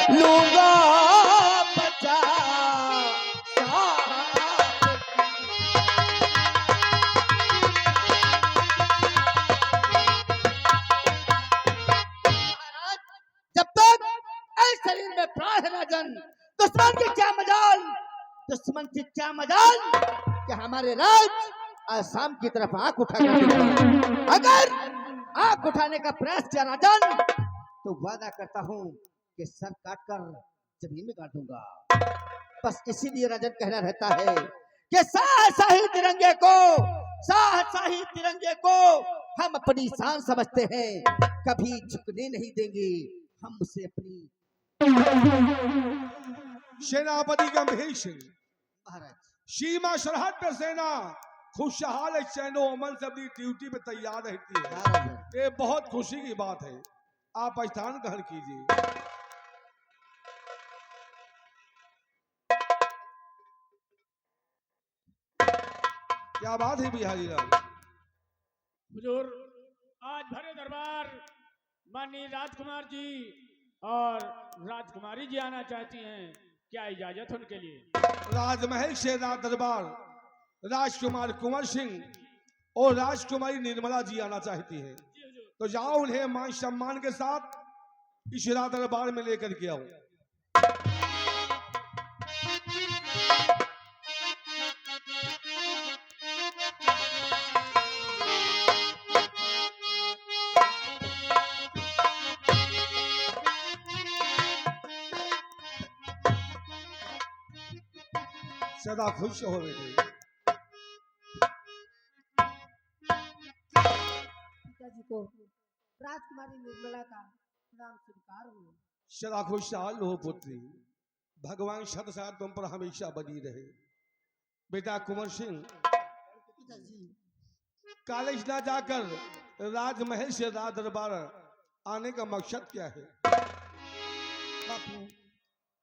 लूंगा बचा। जब तक इस शरीर में प्राण है राजन, दुश्मन की क्या मजाल, दुश्मन की क्या मजाल कि हमारे राज आसाम की तरफ आंख उठा कर अगर आंख उठाने का प्रयास किया राजन तो वादा करता हूं कि सर काटकर जमीन में गाड़ दूंगा। बस इसीलिए राजन कहना रहता है कि शाही तिरंगे को, शाही तिरंगे को हम अपनी शान समझते हैं, कभी झुकने नहीं देंगे हम उसे अपनी। सेनापति गंभीर सिंह, महाराज सीमा सरहद पर सेना खुशहाल चैनो अमन से अपनी ड्यूटी पे तैयार रहती है। महाराज ये बहुत खुशी की बात है। आप स्थान ग्रहण कीजिए। क्या बात है बिहारी लाल? हुजूर, आज भरे दरबार माननीय राजकुमार जी और राजकुमारी जी आना चाहती हैं, क्या इजाजत उनके लिए? राजमहल से राज दरबार राजकुमार कुंवर सिंह और राजकुमारी निर्मला जी आना चाहती है, तो जाओ उन्हें मान सम्मान के साथ इस राज दरबार में लेकर के आओ। सदा खुश हो बेटे। पिताजी को राजकुमारी निर्मला का नाम स्वीकार हो। सदा खुशहाल हो पुत्री, भगवान सत साथ तुम पर हमेशा बनी रहे। बेटा कुंवर सिंह, पिताजी कॉलेज ना जाकर राजमहल से राज दरबार आने का मकसद क्या है? बापू,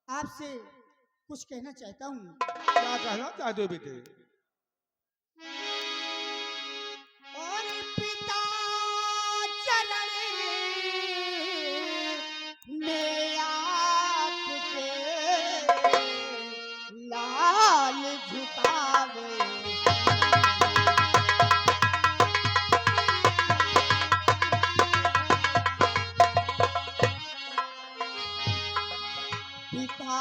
आपसे कुछ कहना चाहता हूँ। क्या कहना चाहते हो बेटे? और पिता चरण में आपके लाल झुकावे, पिता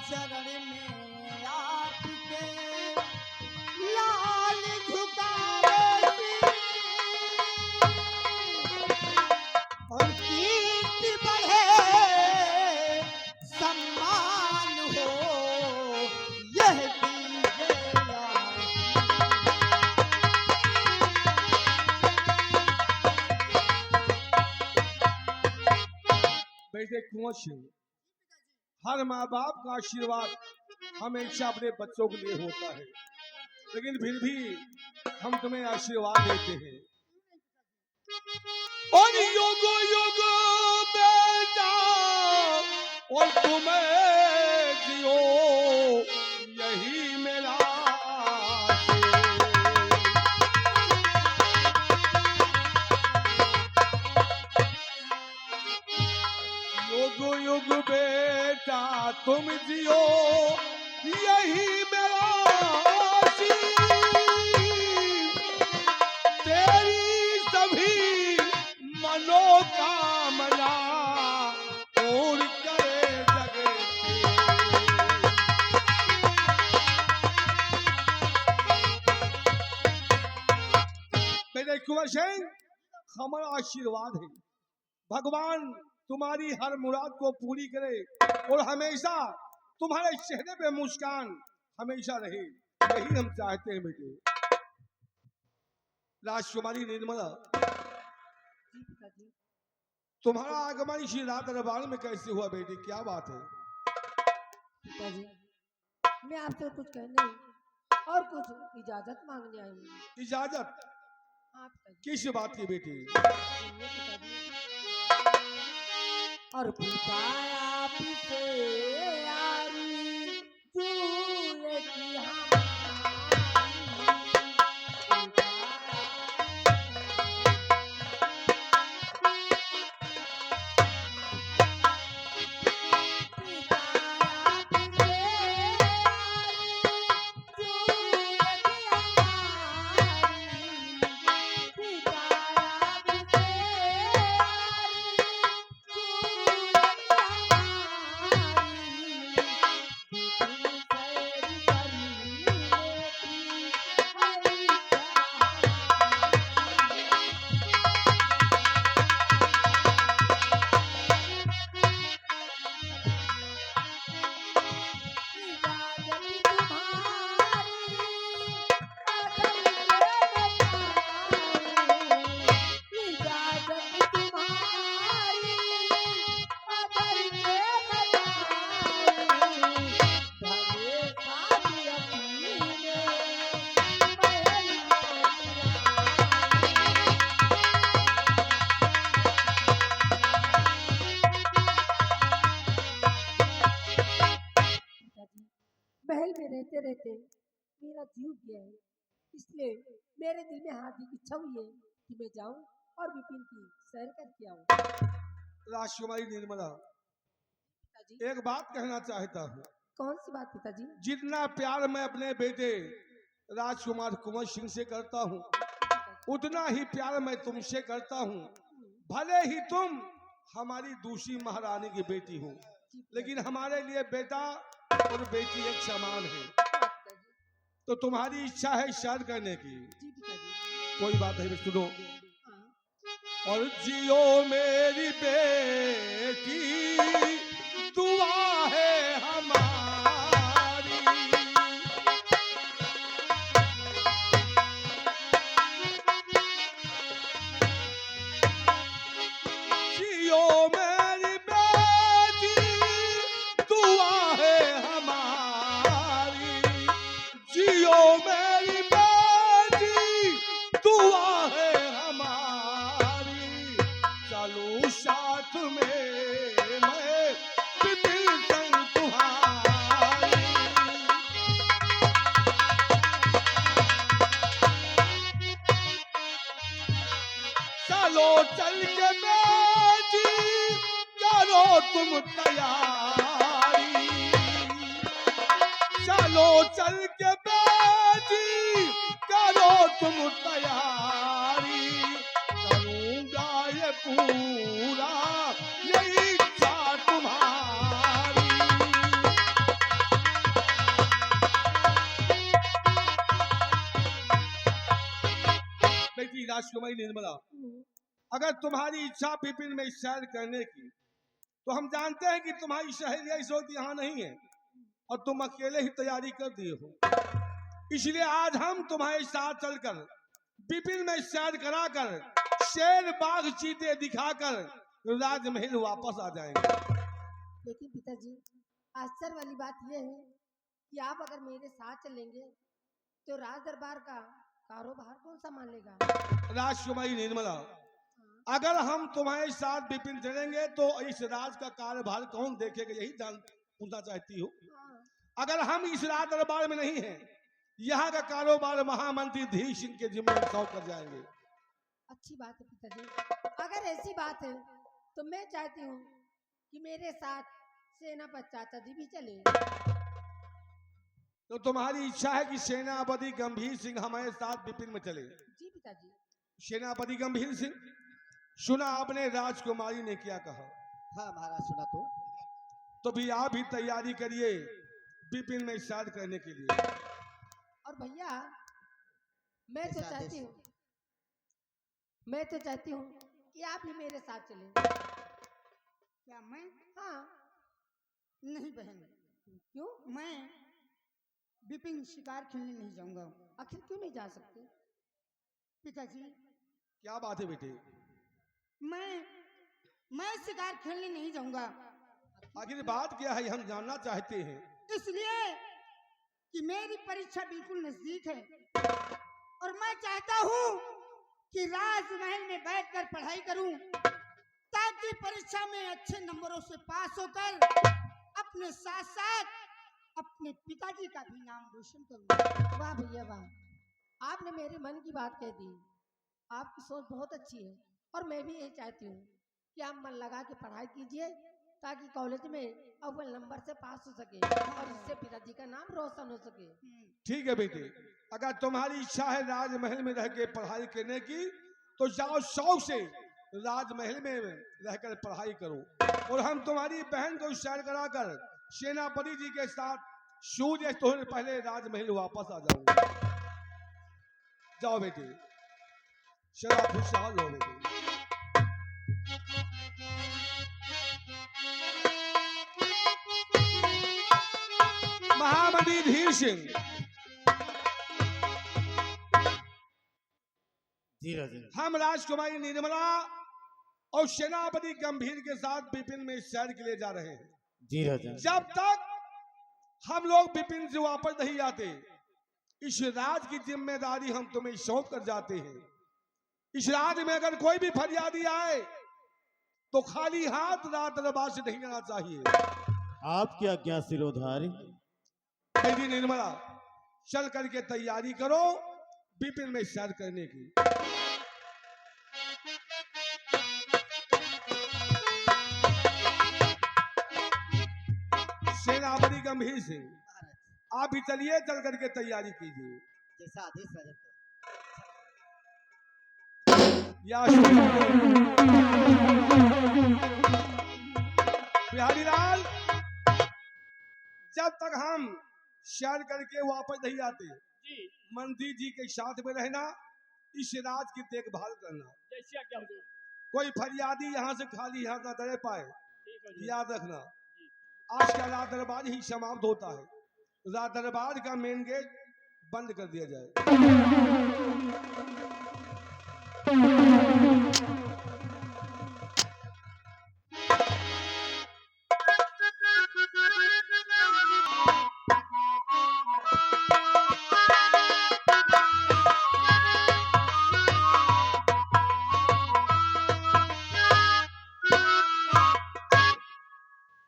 चरण में आपके लाल झुकावे और कीर्ति बढ़े सम्मान हो यह दीजिएगा। बेटे कुंवर सिंह, हर माँ बाप का आशीर्वाद हमेशा अपने बच्चों के लिए होता है, लेकिन फिर भी हम तुम्हें आशीर्वाद देते हैं। और योगो योगो बेटा और तुम्हें जियो यही मेरा युग युग बेटा तुम जियो यही मेरा आशीष। तेरी सभी मनोकामना पूर्ण करे जगत। मेरे कुंवर सिंह, हमारा आशीर्वाद है भगवान तुम्हारी हर मुराद को पूरी करे और हमेशा तुम्हारे चेहरे पे मुस्कान हमेशा रहे, यही हम चाहते हैं बेटे। राजकुमारी निर्मला, तुम्हारा आगमन श्री रात दरबार में कैसे हुआ बेटी? क्या बात है? पिताजी, मैं आपसे कुछ कहने और कुछ इजाजत मांगने आई हूँ। इजाजत? हाँ पिताजी। किस बात की बेटी? सुनिए पिताजी। और पिता आपसे यारी झूले की में रहते रहते मेरा जीव गया है, इसलिए मेरे दिल में हार्दिक इच्छा हुई है कि मैं जाऊं और विपिन की सैर करके आऊं। राजकुमारी निर्मला, पिताजी, एक बात कहना चाहता हूँ। कौन सी बात पिताजी? जितना प्यार मैं अपने बेटे राजकुमार कुंवर सिंह से करता हूँ, उतना ही प्यार मैं तुमसे करता हूँ। भले ही तुम हमारी दूसरी महारानी की बेटी हो, लेकिन हमारे लिए बेटा और बेटी एक समान है। तो तुम्हारी इच्छा है शादी करने की, जी पिताजी। कोई बात नहीं, सुनो। हाँ। और जियो मेरी बेटी, दुआ है हमारी। जियो मेरी बेटी, दुआ है हमारी। जियो मेरी बेटी, दुआ है हमारी। चलो साथ में मैं विपिन संग तुम्हारी। चलो चल के बेटी, करो तुम तैयारी। चलो चल के बेटी, करो तुम तैयारी। करूंगा ये पूरा, यही इच्छा तुम्हारी। बेटी राजकुमारी निर्मला, अगर तुम्हारी इच्छा विपिन में सैर करने की, तो हम जानते हैं कि तुम्हारी सहेलियां इस वक्त यहाँ नहीं है और तुम अकेले ही तैयारी कर दिए हो। इसलिए आज हम तुम्हारे साथ चलकर विपिन में सैर कराकर शेर बाघ चीते दिखाकर राजमहल वापस आ जाएंगे। लेकिन पिताजी, आश्चर्य वाली बात यह है कि आप अगर मेरे साथ चलेंगे तो राज दरबार का कारोबार कौन संभाल लेगा? राजकुमारी निर्मला, अगर हम तुम्हारे साथ विपिन चलेंगे तो इस राज का कार्यभार कौन देखेगा, यही जान पूछना चाहती हो? हाँ। अगर हम इस राज दरबार में नहीं हैं, यहाँ का कारोबार महामंत्री धीर सिंह के जिम्मे सौंप कर जाएंगे। अच्छी बात है पिताजी। अगर ऐसी बात है तो मैं चाहती हूँ कि मेरे साथ सेनापति चाचा जी भी चले। तो तुम्हारी इच्छा है कि सेनापति गंभीर सिंह हमारे साथ विपिन में चले? जी पिताजी। सेनापति गंभीर सिंह, सुना आपने राजकुमारी ने क्या कहा? हाँ महाराज, सुना तो भी आप भी तैयारी करिए विपिन में शादी करने के लिए। और भैया, मैं तो ऐसा चाहती आदेश। हूँ कि आप भी मेरे साथ चलें। क्या मैं? हाँ। नहीं बहन, क्यों? मैं विपिन शिकार खेलने नहीं जाऊंगा। आखिर क्यों नहीं जा सकते? पिताजी, क्या बात है बेटे? मैं शिकार खेलने नहीं जाऊंगा, आखिर बात क्या है, हम जानना चाहते हैं। इसलिए कि मेरी परीक्षा बिल्कुल नजदीक है और मैं चाहता हूँ कि राजमहल में बैठकर पढ़ाई करूं, ताकि परीक्षा में अच्छे नंबरों से पास होकर अपने साथ साथ अपने पिताजी का भी नाम रोशन करूं। वाह भैया वाह, आपने मेरे मन की बात कह दी। आपकी सोच बहुत अच्छी है और मैं भी यही चाहती हूँ कि आप मन लगा के पढ़ाई कीजिए, ताकि कॉलेज में अव्वल नंबर से पास हो सके और इससे पिताजी का नाम रोशन हो सके। ठीक है बेटे, अगर तुम्हारी इच्छा है राजमहल में रह के पढ़ाई करने की, तो जाओ शौक से राजमहल में रहकर पढ़ाई करो और हम तुम्हारी बहन को सैर कराकर सेनापति जी के साथ सूर्य से पहले राजमहल वापस आ जाऊंगा। जाओ बेटे, शराब खुशहाल हो बेटे। महामंत्री धीर सिंह, जी राजा। हम राजकुमारी निर्मला और सेनापति गंभीर के साथ विपिन में सैर के लिए जा रहे हैं। जी राजा। जब तक हम लोग विपिन से वापस नहीं आते, इस राज की जिम्मेदारी हम तुम्हें सौंप कर जाते हैं। इस राज में अगर कोई भी फरियादी आए तो खाली हाथ रात दरबार से नहीं जाना चाहिए। आपकी आज्ञा सिरोधारी। बेटी निर्मला, चल करके तैयारी करो विपिन में सैर करने की। सेनापति गंभीर सिंह, आप भी चलिए, चल करके तैयारी कीजिए। जैसा आदेश राजन। या बिहारी लाल, जब तक हम सैर करके वापस नहीं आते, जी मंत्री जी के साथ में रहना, इस राज की देखभाल करना। जैसे क्या हुजूर। कोई फरियादी यहाँ से खाली हाथ ना दे पाए, ठीक है हुजूर। याद रखना। आज का रात दरबार ही समाप्त होता है, रात दरबार का मेन गेट बंद कर दिया जाए।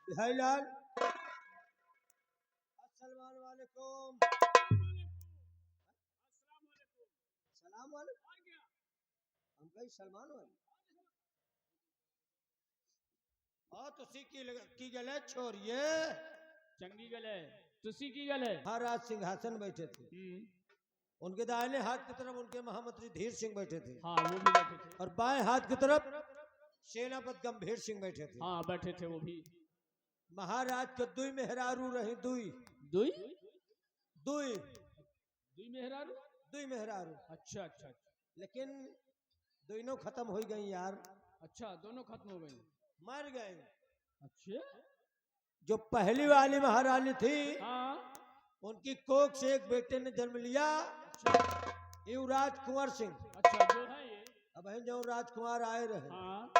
भाईलाल, अस्सलाम वालेकुम। सलाम वालेकुम। हम कहीं सलमान वाले हाँ तो की गले छोड़िए। चंगी गले, तुसी की गले। महाराज सिंहासन बैठे थे, उनके दाहिने हाथ की तरफ उनके महामंत्री धीर सिंह बैठे थे, हाँ वो भी बैठे थे। और बाएं हाथ की तरफ सेनापति गंभीर सिंह बैठे थे। हाँ बैठे थे वो भी। महाराज के दुई मेहरारू रही, दुई दुई दुई दुई मेहरारू। दुई मेहरारू, अच्छा अच्छा अच्छा। लेकिन दोनों खत्म हो गई यार, अच्छा दोनों खत्म हो गई। मर गए। अच्छा जो पहली वाली महारानी थी, हाँ। उनकी कोख से एक बेटे ने जन्म लिया, युवराज कुंवर सिंह। अच्छा जो है ये। अब जो राजकुमार आए रहे, हाँ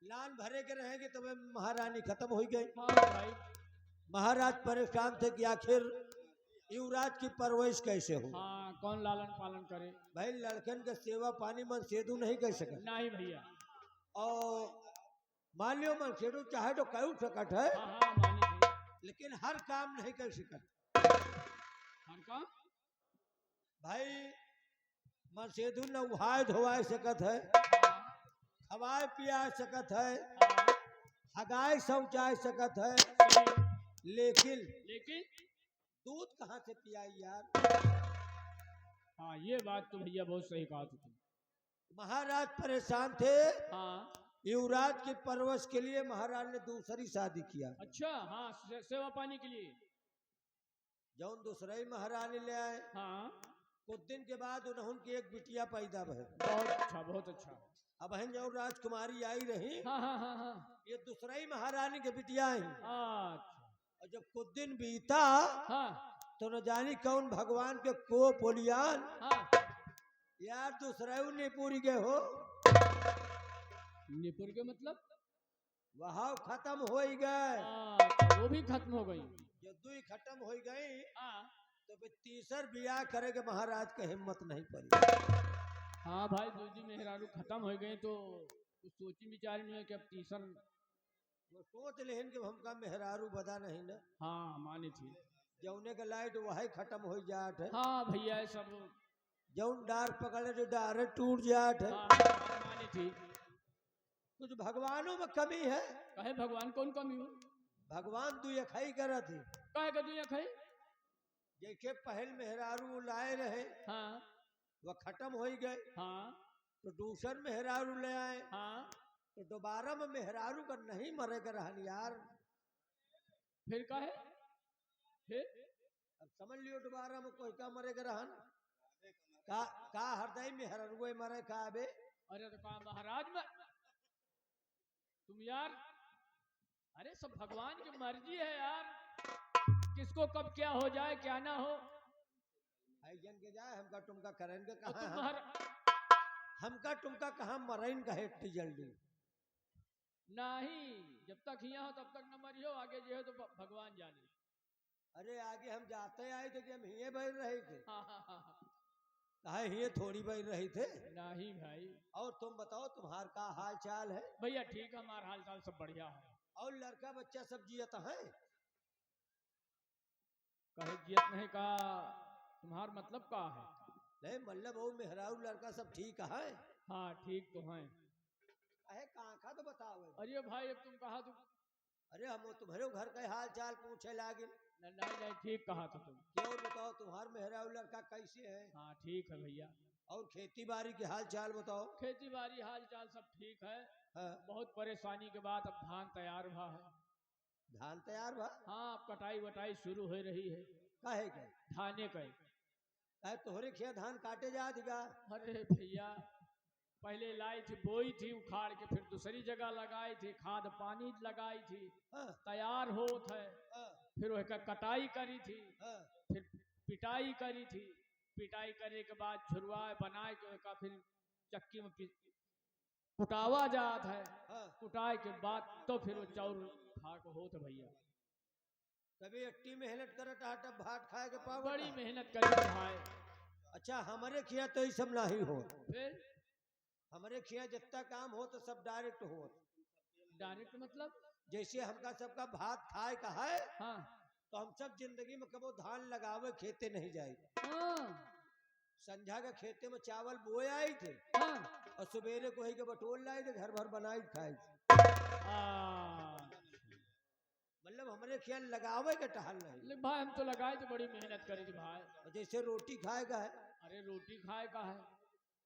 लान भरे के रहेंगे तो महारानी खत्म हो गई। हाँ भाई। महाराज परेशान थे कि आखिर युवराज की परवरिश कैसे हो। हाँ कौन लालन पालन करे। भाई लड़कन के सेवा पानी मन सेदू नहीं कर सके, नहीं भैया। और मान लियो मन सेदू चाहे तो कई सकत है, हाँ हाँ मानी भाई। लेकिन हर काम नहीं कर सकत। हर काम भाई मन सेदू न उहाय धोवाए सकत है, खवाए पिया सकत है, हगाए शौचाए सकत है, लेकिन लेकिन दूध कहाँ से पियाई यार। हाँ ये बात तो भैया बहुत सही कहा तुमने। महाराज परेशान थे, हाँ युवराज की परवरिश के लिए महाराज ने दूसरी शादी किया। अच्छा हाँ सेवा पानी के लिए। जौन दूसरी महारानी ले आए, हाँ कुछ दिन के बाद उन्होंने एक बिटिया पैदा भय। बहुत अच्छा बहुत अच्छा। अब हम जो राजकुमारी आई रही, हाँ हाँ हाँ हाँ। ये दूसरी महारानी की बिटिया आई। अच्छा और जब कुछ दिन बीता हाँ तो न जानी कौन भगवान के को पोलियान हाँ। यार दूसरा नहीं पूरी गए हो, निपुर के मतलब वहां खत्म हो ही गए। अच्छा, वो भी खत्म हो गई। जब दुई खत्म हो गई हाँ तो फिर तीसर ब्याह करे के महाराज के हिम्मत नहीं पड़ी। हाँ भाई दूजी मेहरारू खत्म हो गई तो कुछ सोची विचार नहीं है कि अब तीसर। वो सोच लेन कि हमका मेहरारू बदा नहीं न, हाँ मानी थी। जौने का लाइट वही खत्म हो जात है, हाँ भैया ये सब। जौन डार पकड़े जो डार टूट जात है। हाँ मानी थी। कुछ भगवानों में कमी है, कहे भगवान कौन कमी हो। भगवान तू यखाई करा थी। कहे का दुनिया खाई। जैसे पहल मेहरारू लाए रहे, हाँ वह खत्म हो गए, हाँ तो दूसर मेहरारू ले आए, हाँ। तो दोबारा में मेहरारू का नहीं मरे का रहन यार। फिर कहे फिर अब समझ लियो दोबारा में कोई का मरे का रहन का हृदय मेहरारू मरे का बे। अरे तो कहा महाराज में तुम यार। अरे सब भगवान की मर्जी है यार, किसको कब क्या हो जाए क्या ना हो। जन के जाए हमका तुमका करेंगे तो कहाँ तुम हर हमका तुमका कहाँ मरेन का हेट्टी जल्दी नहीं। जब तक यहाँ हो तब तक न मरियो, आगे जो है तो भगवान जाने। अरे आगे हम जाते आए थे कि हम हिये बैठ रहे थे। हाँ हाँ हाँ हाँ। कहा हिये थोड़ी बैठ रही थे। नहीं भाई। और तुम बताओ तुम्हार का हाल चाल है। भैया ठीक है, हमारा हाल चाल सब बढ़िया है। और लड़का बच्चा सब जियत है। कहे जियत नहीं का तुम्हार मतलब का है? नहीं मतलब वो मेहरारू लड़का सब ठीक है? हाँ ठीक तो हैं। अरे कहाँ का तो बताओ। अरे भाई अब तुम कहा तुम अरे हम तुम्हारे घर का हाल चाल पूछे लागे। नहीं नहीं ठीक कहा था तुम। क्यों बताओ तुम्हार मेहरारू लड़का कैसे है? हाँ ठीक है भैया। और खेती बाड़ी के हाल चाल बताओ। खेती बाड़ी हाल चाल सब ठीक है। हाँ, बहुत परेशानी के बाद अब धान तैयार हुआ है। धान तैयार बा? हाँ अब कटाई वटाई शुरू हो रही है। काहे के? धाने का। काहे तोहरे खेत धान काटे जा दिगा? अरे भैया पहले लाई थी बोई थी उखाड़ के, फिर दूसरी जगह लगाई थी, खाद पानी लगाई थी, हाँ, तैयार होत है, हाँ, फिर वह कटाई करी थी, हाँ, फिर पिटाई करी थी, पिटाई करने के बाद झुरवा बनाए के का फिर चक्की में कुटावा जात है, हाँ। कुटाई के बाद तो फिर वो चाउर खाक होत भैया। कभी अट्टी मेहनत करत आ तब भात खाए के पाओ। बड़ी मेहनत करी भाई। अच्छा हमारे खिया तो ये सब नहीं हो। फिर हमारे खिया जितना काम हो तो सब डायरेक्ट हो। डायरेक्ट मतलब? जैसे हमका सबका भात खाए का है, हाँ तो हम सब जिंदगी में कबो धान लगावे खेते नहीं जाए। हाँ संझा के खेते में चावल बोए आए थे हाँ। और सवेरे को ही के बटोल लाए थे, घर भर बनाई खाए। मतलब हमारे ख्याल लगावे के टहल नहीं। ले भाई हम तो लगाए तो बड़ी मेहनत करी थी भाई। और जैसे रोटी खाएगा है। अरे रोटी खाए का है,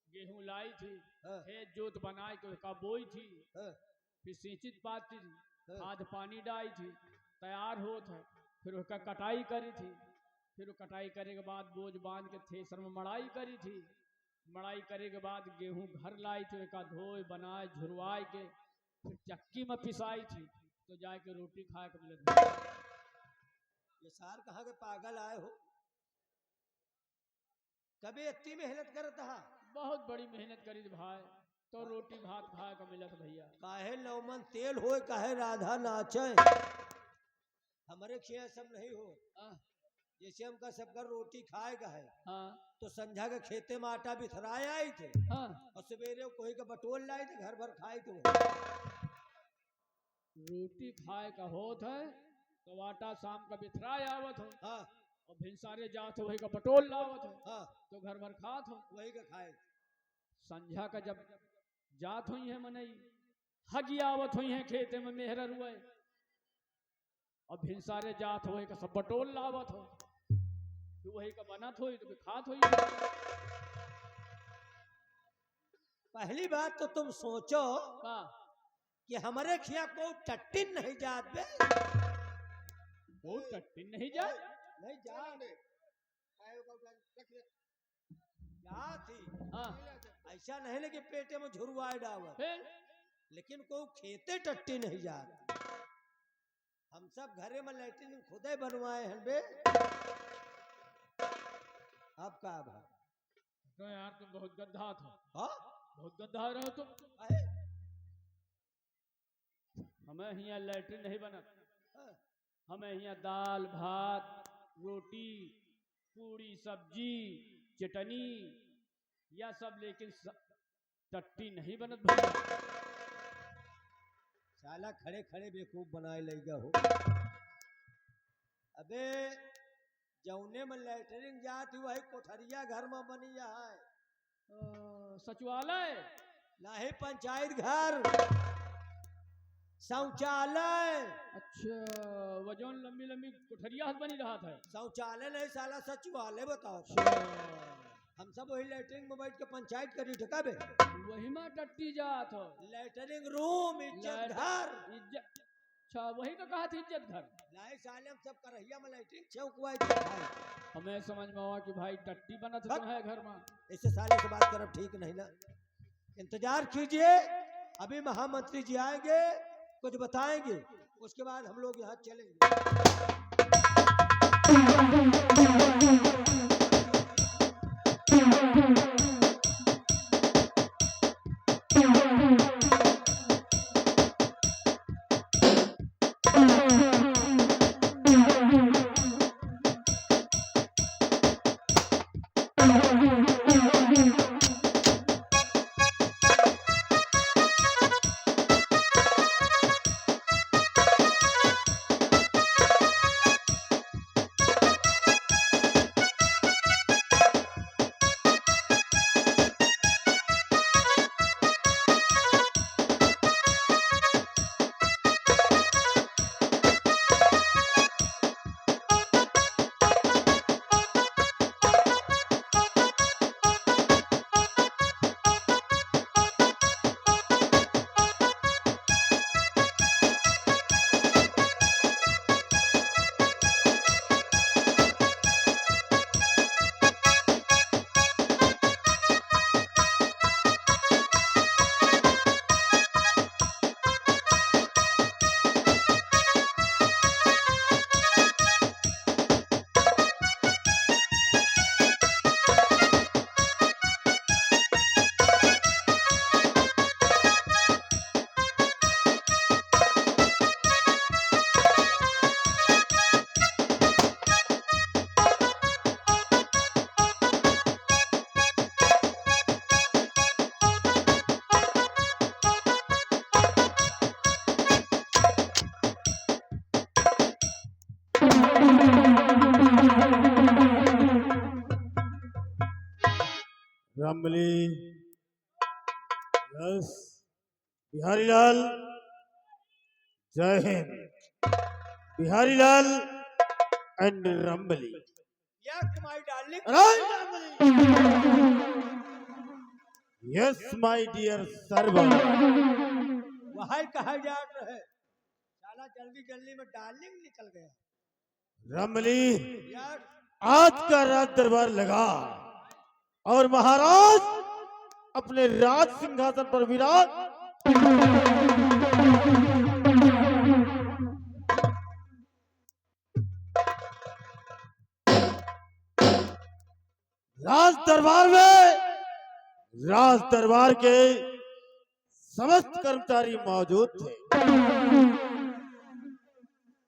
गेहूं लाई थी, हाँ, खेत जोत बनाए के उसका बोई थी, हाँ, फिर सिंचित पाती थी, हाँ। खाद पानी डाली थी, तैयार होत है, फिर उसका कटाई करी थी, फिर वो कटाई करे के बाद बोझ बांध के थ्रेसर में मड़ाई करी थी, मड़ाई करे के बाद गेहूं घर लाई थी, उसका धोए बनाए झुरवाए के फिर चक्की में पिसाई थी, तो जाके रोटी खाए के मिले। ये सार कहाँ के पागल आए हो? कभी इतनी मेहनत करता है? बहुत बड़ी मेहनत करी थी भाई, तो रोटी भात खाए का मिलत भैया। काहे नौमन तेल होए काहे राधा नाचे। हमारे खिया सब नहीं हो। हाँ जैसे हमका सबका रोटी खाए का है, हाँ तो संझा के खेते में आटा बिथराए आए थे हाँ। और सवेरे कोई का बटोल लाए थे, घर भर खाए थे। रोटी खाए का होत है तो आटा शाम का बिथराए आवत हो, हाँ, और भिनसारे जात हो वही का बटोल लावत हो, हाँ, तो घर भर खात हो। वही का खाए। संझा का जब जात हुई है मनई हगी आवत हुई है खेते में मेहर रुए, और भिनसारे जात हो का सब बटोल लावत हो, तो वही का बनत हो तो खात हो। पहली बात तो तुम सोचो का कि हमारे खिया को टट्टिन नहीं जात बे। वो टट्टी नहीं जाए। नहीं जात जा थी। हाँ ऐसा नहीं ना कि पेटे में झुरवाए डावत, फिर लेकिन को खेते टट्टी नहीं जात। हम सब घरे में लैट्रिन खुदे बनवाए हैं बे। अब का भाई? तो यार तुम बहुत गद्दा था। हाँ? बहुत गद्दा रहो तुम। अरे, हमें यहाँ लैट्रिन नहीं बनत, हाँ, हमें यहाँ दाल भात रोटी पूड़ी सब्जी चटनी या सब, लेकिन टट्टी नहीं बनत भैया। साला खड़े खड़े बेवकूफ बनाए लेगा हो। अबे जौने में लैटरिन जात वही कोठरिया घर में बनी है। सचिवालय नाही पंचायत घर, शौचालय। अच्छा वजन लंबी लंबी कोठरिया बनी रहा था। शौचालय नहीं साला सचिवालय बताओ। हम सब वही लैटरिन में बैठ के पंचायत करी ठका बे। वही में टट्टी जात हो। लैटरिन रूम, इज्जत घर। इज्जत, अच्छा वही तो कहा थी इज्जत घर। नहीं साले हम सब करहिया में लैटरिन चौकवा भाई। हमें समझ में आवा कि भाई टट्टी बना था तुम्हें घर में। ऐसे साले से बात करब ठीक नहीं ना। इंतजार कीजिए, अभी महामंत्री जी आएंगे, कुछ बताएंगे, उसके बाद हम लोग यहाँ चलेंगे। रामबली, यस, बिहारी लाल, जय Hind. Bihari Lal and Rambali. Yes my darling. Yes my dear server. वही कहा जा रहे साला जल्दी जल्दी में डार्लिंग निकल गया। रामबली, यार आज का राज दरबार लगा और महाराज अपने राज सिंहासन पर विराज। राज दरबार में राज दरबार के समस्त कर्मचारी मौजूद थे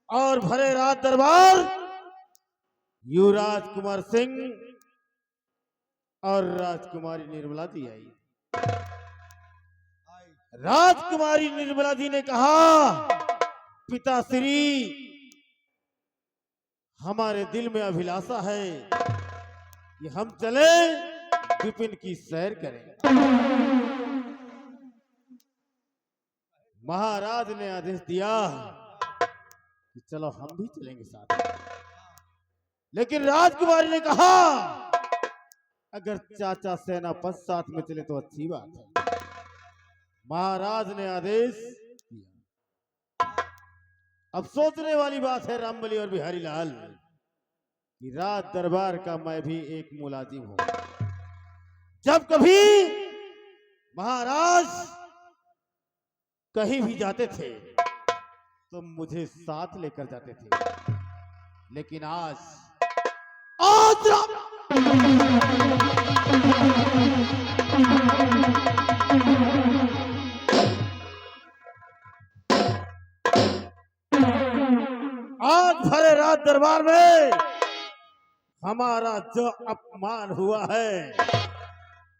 और भरे राज दरबार युवराज कुमार सिंह और राजकुमारी निर्मला जी आई। राजकुमारी निर्मला जी ने कहा, पिताश्री, हमारे दिल में अभिलाषा है कि हम चले विपिन की सैर करें। महाराज ने आदेश दिया कि चलो हम भी चलेंगे साथ। लेकिन राजकुमारी ने कहा, अगर चाचा सेनापति साथ में चले तो अच्छी बात है। महाराज ने आदेश दिया। अब सोचने वाली बात है रामबली और बिहारी लाल कि राज दरबार का मैं भी एक मुलाजिम हूं। जब कभी महाराज कहीं भी जाते थे तो मुझे साथ लेकर जाते थे, लेकिन आज भरे रात दरबार में हमारा जो अपमान हुआ है,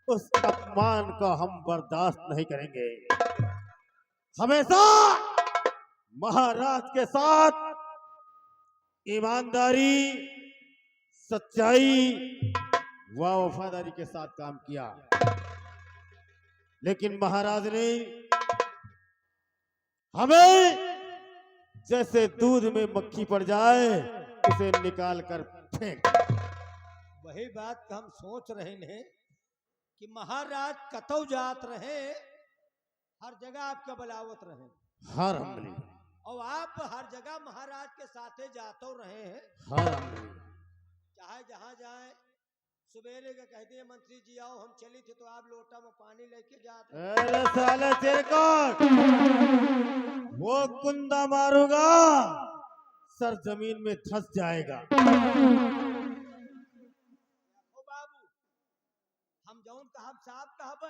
उस अपमान को हम बर्दाश्त नहीं करेंगे। हमेशा महाराज के साथ ईमानदारी, सच्चाई व वफादारी के साथ काम किया, लेकिन महाराज ने हमें जैसे दूध में मक्खी पड़ जाए उसे निकाल कर फेंक। वही बात हम सोच रहे हैं कि महाराज कतौ जात रहे, हर जगह आपका बलावत रहे। हर हमले और आप हर जगह महाराज के साथे जाते रहे हैं। हर हमले चाहे जहाँ जाए, सवेरे का कहते हैं मंत्री जी आओ हम चली थे तो आप लोटा में पानी लेके जाते। अरे साले चिरकुट, वो कुंदा मारूंगा सर जमीन में धंस जाएगा। ओ बाबू, हम जौन कहब साहब कहब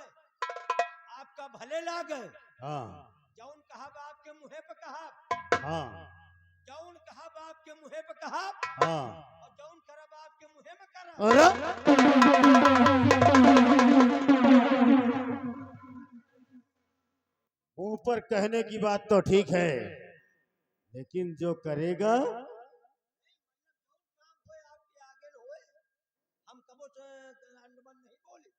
आपका भले लागे। हाँ जौन कहब आपके मुँहे पे कहब, हाँ जौन कहब आपके मुँहे पे कहब, हाँ। और जौन करब आपके मुँहे में करब। अरे ऊपर कहने की बात तो ठीक है, लेकिन जो करेगा आपके आगे होए, हम कबो से अंडमान नहीं बोली।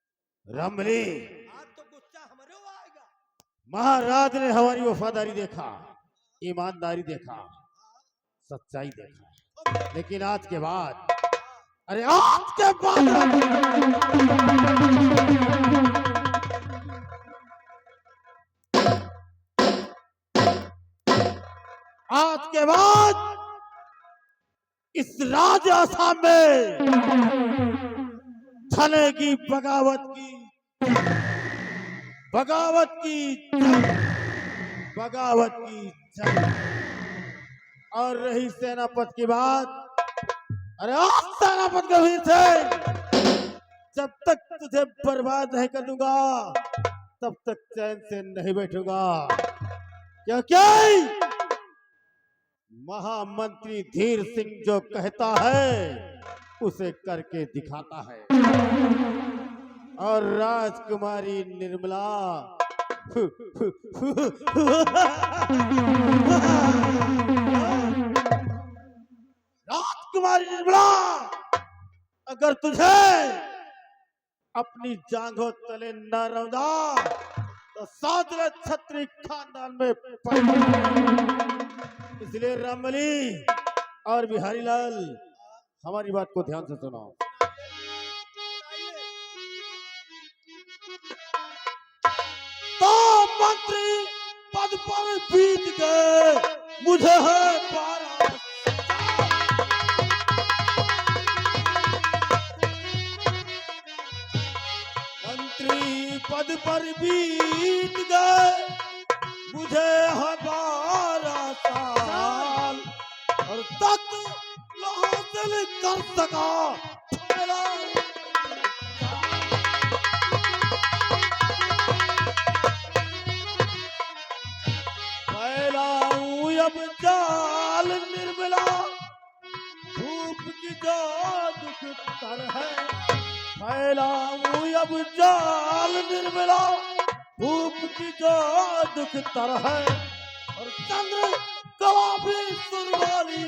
रामबली, आज तो गुस्सा हमरे आएगा। महाराज ने हमारी वफादारी देखा, ईमानदारी देखा, सच्चाई देखा, लेकिन आज के बाद, अरे आज के बाद आज के बाद इस राज आसाम में चलेगी बगावत की जंग। और रही सेनापति की बात, अरे आज सेनापति गंभीर से, जब तक तुझे बर्बाद नहीं कर दूंगा तब तक चैन से नहीं बैठूंगा, क्योंकि महामंत्री धीर सिंह जो कहता है उसे करके दिखाता है। और राजकुमारी निर्मला राजकुमारी निर्मला, अगर तुझे अपनी जांघों तले न रौंदा तो सातवें छत्री खानदान में इसलिए रामबली और बिहारी लाल हमारी बात को ध्यान से सुनो। तो मंत्री पद पर बीत गए मुझे है 12 मंत्री पद पर बीत गए मुझे है 12 साल और तक हासिल कर सका फैलाऊं अब जाल निर्मला, धूप की जो दुख तर है। फैलाऊं अब जाल निर्मला, धूप की जो दुख तर है। और चंद्र कला भी सुरवाली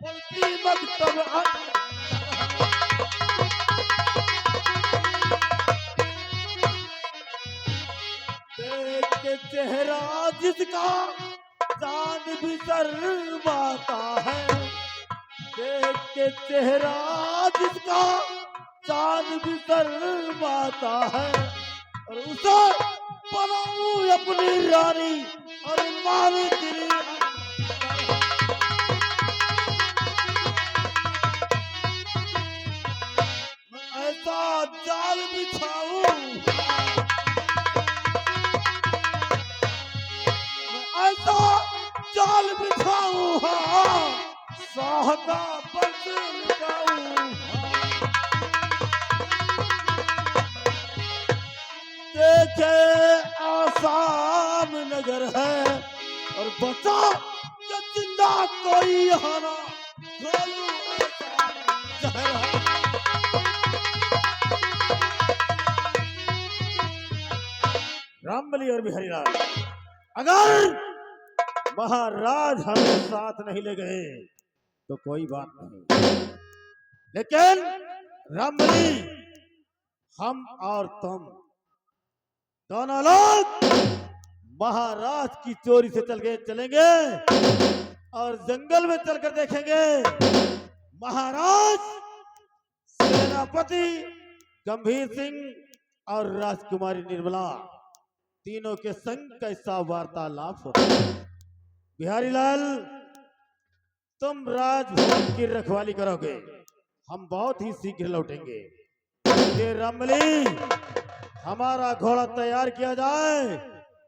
पलती मकतब देख के चेहरा जिसका चांद भी शर्माता है। देख के चेहरा जिसका चांद भी शर्माता है। और उसे बनाऊं अपनी रानी और मारी तेरी ऐसा जाल बिछाऊं, ऐसा जाल बिछाऊं, हाँ साह का बंद लगाऊं। देखे आसाम नगर है और बचा कि जिंदा कोई यहाँ ना खोलूं ऐसा जहर है। रामबली और बिहारी लाल, अगर महाराज हमें साथ नहीं ले गए तो कोई बात नहीं, लेकिन रामबली हम और तुम दोनों लोग महाराज की चोरी से चलेंगे और जंगल में चलकर देखेंगे महाराज, सेनापति गंभीर सिंह और राजकुमारी निर्मला तीनों के संग कैसा वार्तालाप होता है। बिहारी लाल, तुम राजभवन की रखवाली करोगे, हम बहुत ही शीघ्र लौटेंगे। ये रामबली, हमारा घोड़ा तैयार किया जाए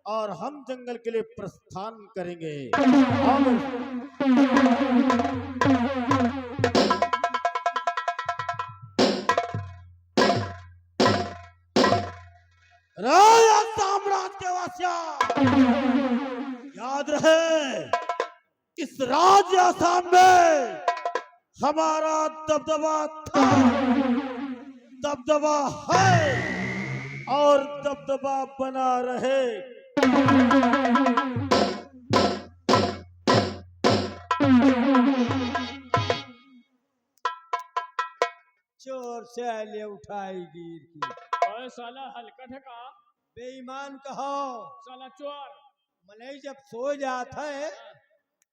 और हम जंगल के लिए प्रस्थान करेंगे। राया साम्राज्य के वासिया, याद रहे इस राज्य आसाम में हमारा दबदबा था, दबदबा है और दबदबा बना रहे। चोर से ले उठाई गिर की। ओए साला हलकट का बेईमान कहो, साला चोर। मलई जब सो जाता है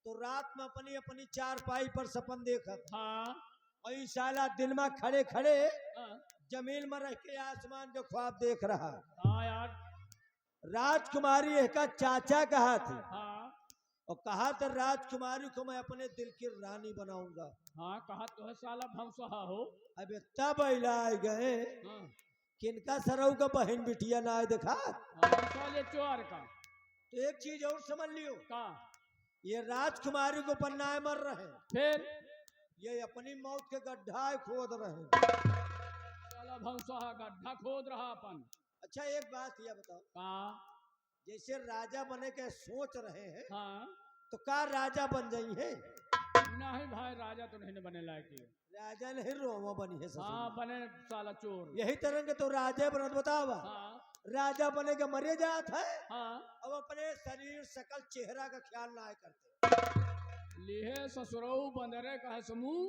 तो रात में अपनी अपनी चारपाई पर सपन देखत। हाँ और ई साला दिन में खड़े खड़े हाँ जमीन में रह के आसमान के ख्वाब देख रहा। हाँ यार, राजकुमारी का चाचा कहा थी हाँ और कहा था राजकुमारी को मैं अपने दिल की रानी बनाऊंगा। हाँ, कहा तो है साला भंसहा हो। अबे तब इलाज गए हाँ किनका सरऊ का बहन बिटिया ना आए देखा। हाँ, साले चोर का तो एक चीज और समझ लियो, का ये राजकुमारी को पन्नाए मर रहे, फिर ये अपनी मौत के गड्ढा खोद रहे। साला भंसहा गड्ढा खोद रहा अपन। अच्छा एक बात ये बताओ, का जैसे राजा बने के सोच रहे हैं हाँ तो का राजा बन जाई है? नहीं भाई, राजा तो नहीं बने लायक है। राजा नहीं रोमा बनी है ससुर। हाँ बने साला चोर। यही तरह के तो राजा बनत बतावा। हाँ राजा बने के मरे जात है, हाँ, अब अपने शरीर सकल चेहरा का ख्याल ना करते। लिहे ससुरऊ बंदरे कहे समूह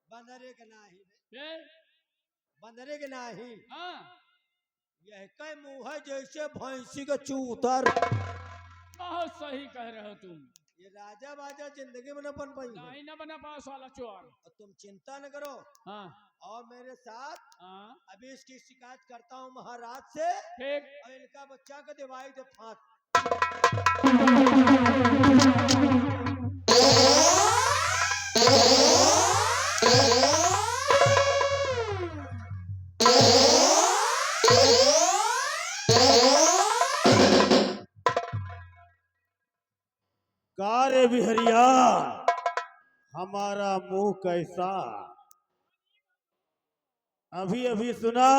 बंदरे के नाही रे, फिर बंदरे के नाही, हाँ यह कई मुंह है जैसे भैंसी का चूतर। बहुत सही कह रहे हो तुम। ये राजा बाजा जिंदगी में न बन पाई है। नहीं ना बना पाओ साला चोर। और तुम चिंता न करो, हाँ और मेरे साथ हाँ अभी इसकी शिकायत करता हूँ महाराज से, ठीक। और इनका बच्चा का दिवाई दे फांक। कार्य बिहरिया, हमारा मुंह कैसा? अभी अभी सुना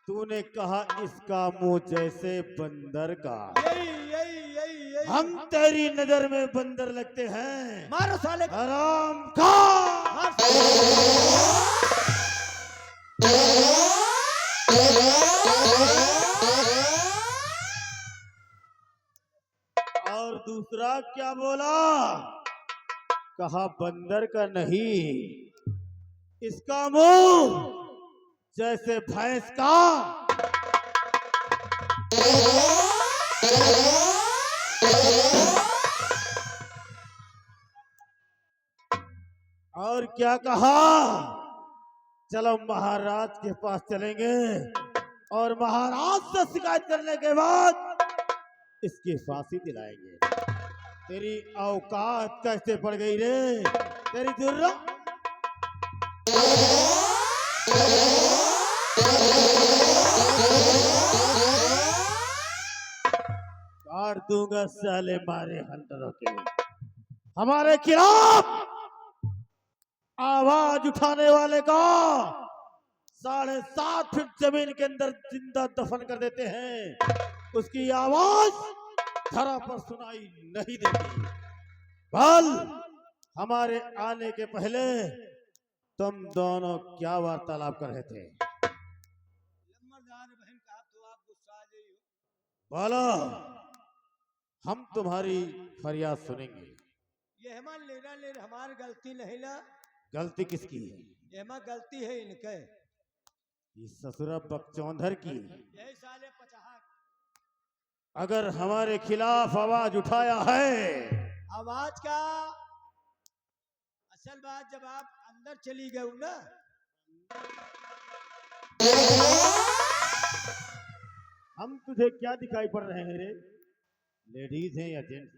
तूने कहा इसका मुंह जैसे बंदर का। यही हम तेरी नजर में बंदर लगते हैं? मारो साले को। हराम खा। और दूसरा क्या बोला? कहा बंदर का नहीं, इसका मुंह जैसे भैंस का। और क्या कहा? चलो महाराज के पास चलेंगे और महाराज से शिकायत करने के बाद इसकी फांसी दिलाएंगे। तेरी औकात कैसे पड़ गई रे? तेरी जुर्रत। काट दूंगा साले मारे हंटरों के। हमारे खिलाफ आवाज उठाने वाले का 7.5 फीट जमीन के अंदर जिंदा दफन कर देते हैं। उसकी आवाज धरा पर सुनाई नहीं देती। कल हमारे आने के पहले तुम दोनों क्या वार्तालाप कर रहे थे? लम्बरदार बहन का तो आप गुस्सा आ जाइए। बोलो, हम तुम्हारी फरियाद सुनेंगे। ये हमार लेना ले हमारी गलती नहीं ना। गलती किसकी है? ये हमार गलती है इनके। इस ससुरा बकचौंधर की। यही साले पचाहा। अगर हमारे खिलाफ आवाज उठाया है, आवाज का असल बात जब आप अंदर चली गए ना, हम तुझे क्या दिखाई पड़ रहे हैं रे? लेडीज हैं या जेंट्स?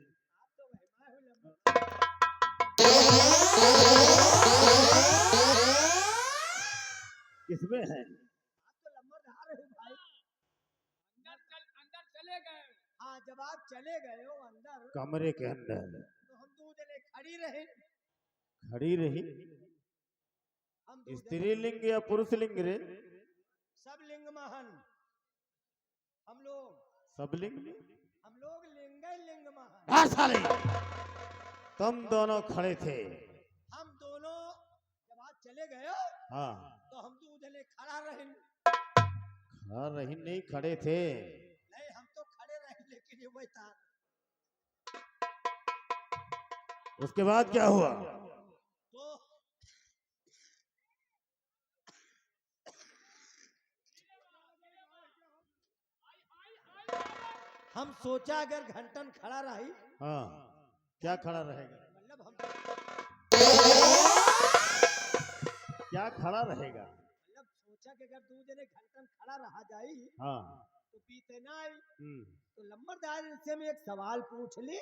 किसमें है? आप तो लम्बरदार हो भाई। अंदर चले गए। हाँ, जब आप चले गए हो अंदर कमरे के अंदर तो हम दो जने खड़ी रहे। खड़ी रही। हम दो जने स्त्रीलिंग या पुरुष लिंग रे? सब लिंग महान। हम लोग सब लिंग। लिंग महान। हाँ साले, तुम दोनों खड़े थे। हम दोनों जब आप चले गए हो हाँ, तो हम दो जने खड़ा रहे। खड़ा रही नहीं, खड़े थे। नहीं, हम तो खड़े रहे, लेकिन ये वही था। उसके बाद क्या हुआ? तो हम सोचा अगर घंटन खड़ा रही। हाँ, क्या खड़ा रहेगा? मतलब हम क्या खड़ा रहेगा? मतलब सोचा कि अगर दो जने घंटन खड़ा रहा जाई हाँ। तो पीते ना आई। तो लम्बरदार से मैं एक सवाल पूछ ली,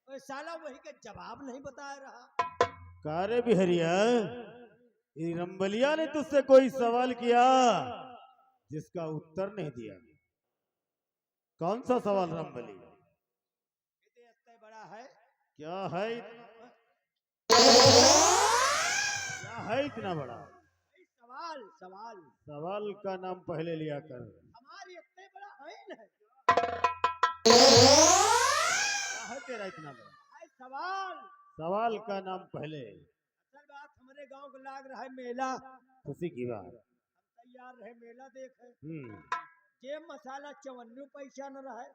और साला वही का जवाब नहीं बता रहा। कारे बिहरिया, ये रंबलिया ने तुझसे कोई सवाल किया जिसका उत्तर नहीं दिया? कौन सा सवाल रंबली? इतने बड़ा है। क्या है? क्या है इतना बड़ा? सवाल सवाल सवाल का नाम पहले लिया कर। हमारी इतने बड़ा है न। क्या है तेरा इतना बड़ा? है सवाल। सवाल का नाम पहले। असल बात हमारे गांव को लाग रहा है मेला। खुशी की बात। हम तैयार रहे मेला देखे। हम्म, मसाला 54 पैसा न रहे।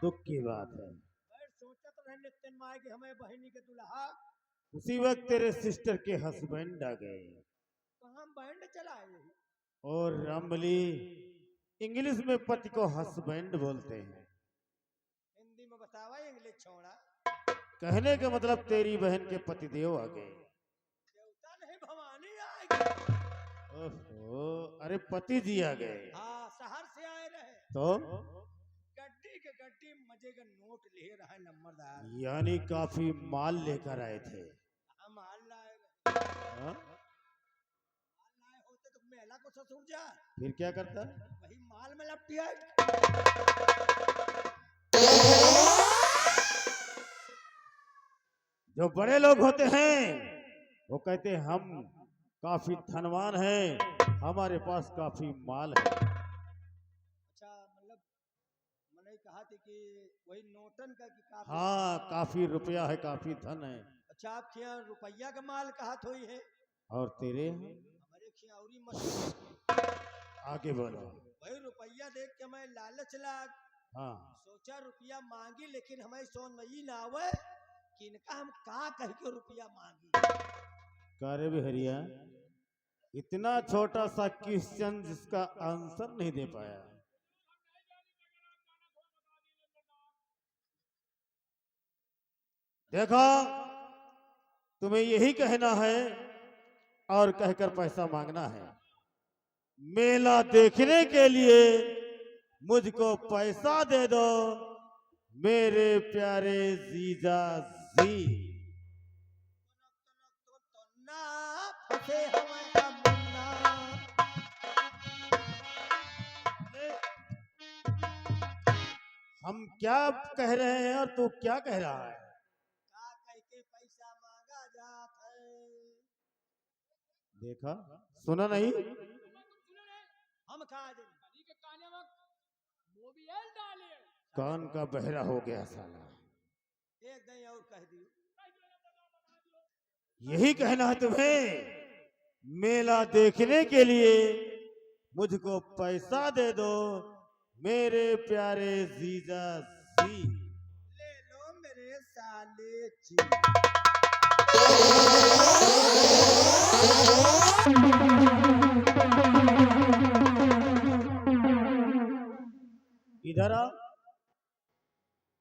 दुख की बात है। सोचत रहे नितिन माए कि हमें बहनी के दुल्हा उसी वक्त तेरे सिस्टर के हस्बैंड आ गए तो हम बैंड चलाए। और रामबली इंग्लिश में पति को हस्बैंड बोलते हैं। हिंदी में बतावा, इंग्लिश छोड़ा। कहने का मतलब तेरी बहन के पतिदेव आ गए। देवता नहीं, भवानी आएगी। ओहो, अरे पति जी आ गए। हाँ, शहर से आए रहे। तो गड्डी के गड्डी मजे का नोट ले रहा है नंबरदार। यानी काफी माल लेकर आए थे। हम माल लाए रहे। हाँ? माल लाए होते तो मेला को ससुर जा, फिर क्या करता? वही माल में लपटिया। जो बड़े लोग होते हैं वो कहते हैं हम काफी धनवान हैं, हमारे पास काफी माल है। अच्छा, मतलब मैंने कहा थी कि वही नोटन का कि काफी। हाँ, काफी रुपया है, काफी धन है। अच्छा, आपके यहाँ रुपया का माल कहा थोड़ी है? और तेरे यहाँ? हमारे खियाउरी मशहूर। आगे बोलो। वही रुपया देख के मैं लालच लाग। हाँ, सोचा रुपया मांगी, लेकिन हमें सोच में ही ना आवे कि इनका हम का कह के रुपया मांगी। कार्य बिहरिया, इतना छोटा सा क्वेश्चन जिसका आंसर नहीं दे पाया। देखो, तुम्हें यही कहना है और कहकर पैसा मांगना है। मेला देखने के लिए मुझको पैसा दे दो मेरे प्यारे जीजा जी। ना फंसे हमारा मुन्ना। हम क्या कह रहे हैं और तू क्या कह रहा है? का कह के पैसा मांगा जात है। देखा, सुना नहीं? हम कहा जे कली के काने में मोबियल डाले। कान का बहरा हो गया साला। एक दिन और कह दियो। यही कहना है तुम्हें? मेला देखने के लिए मुझको पैसा दे दो मेरे प्यारे जीजा जी। ले लो मेरे साले जी। इधर आ,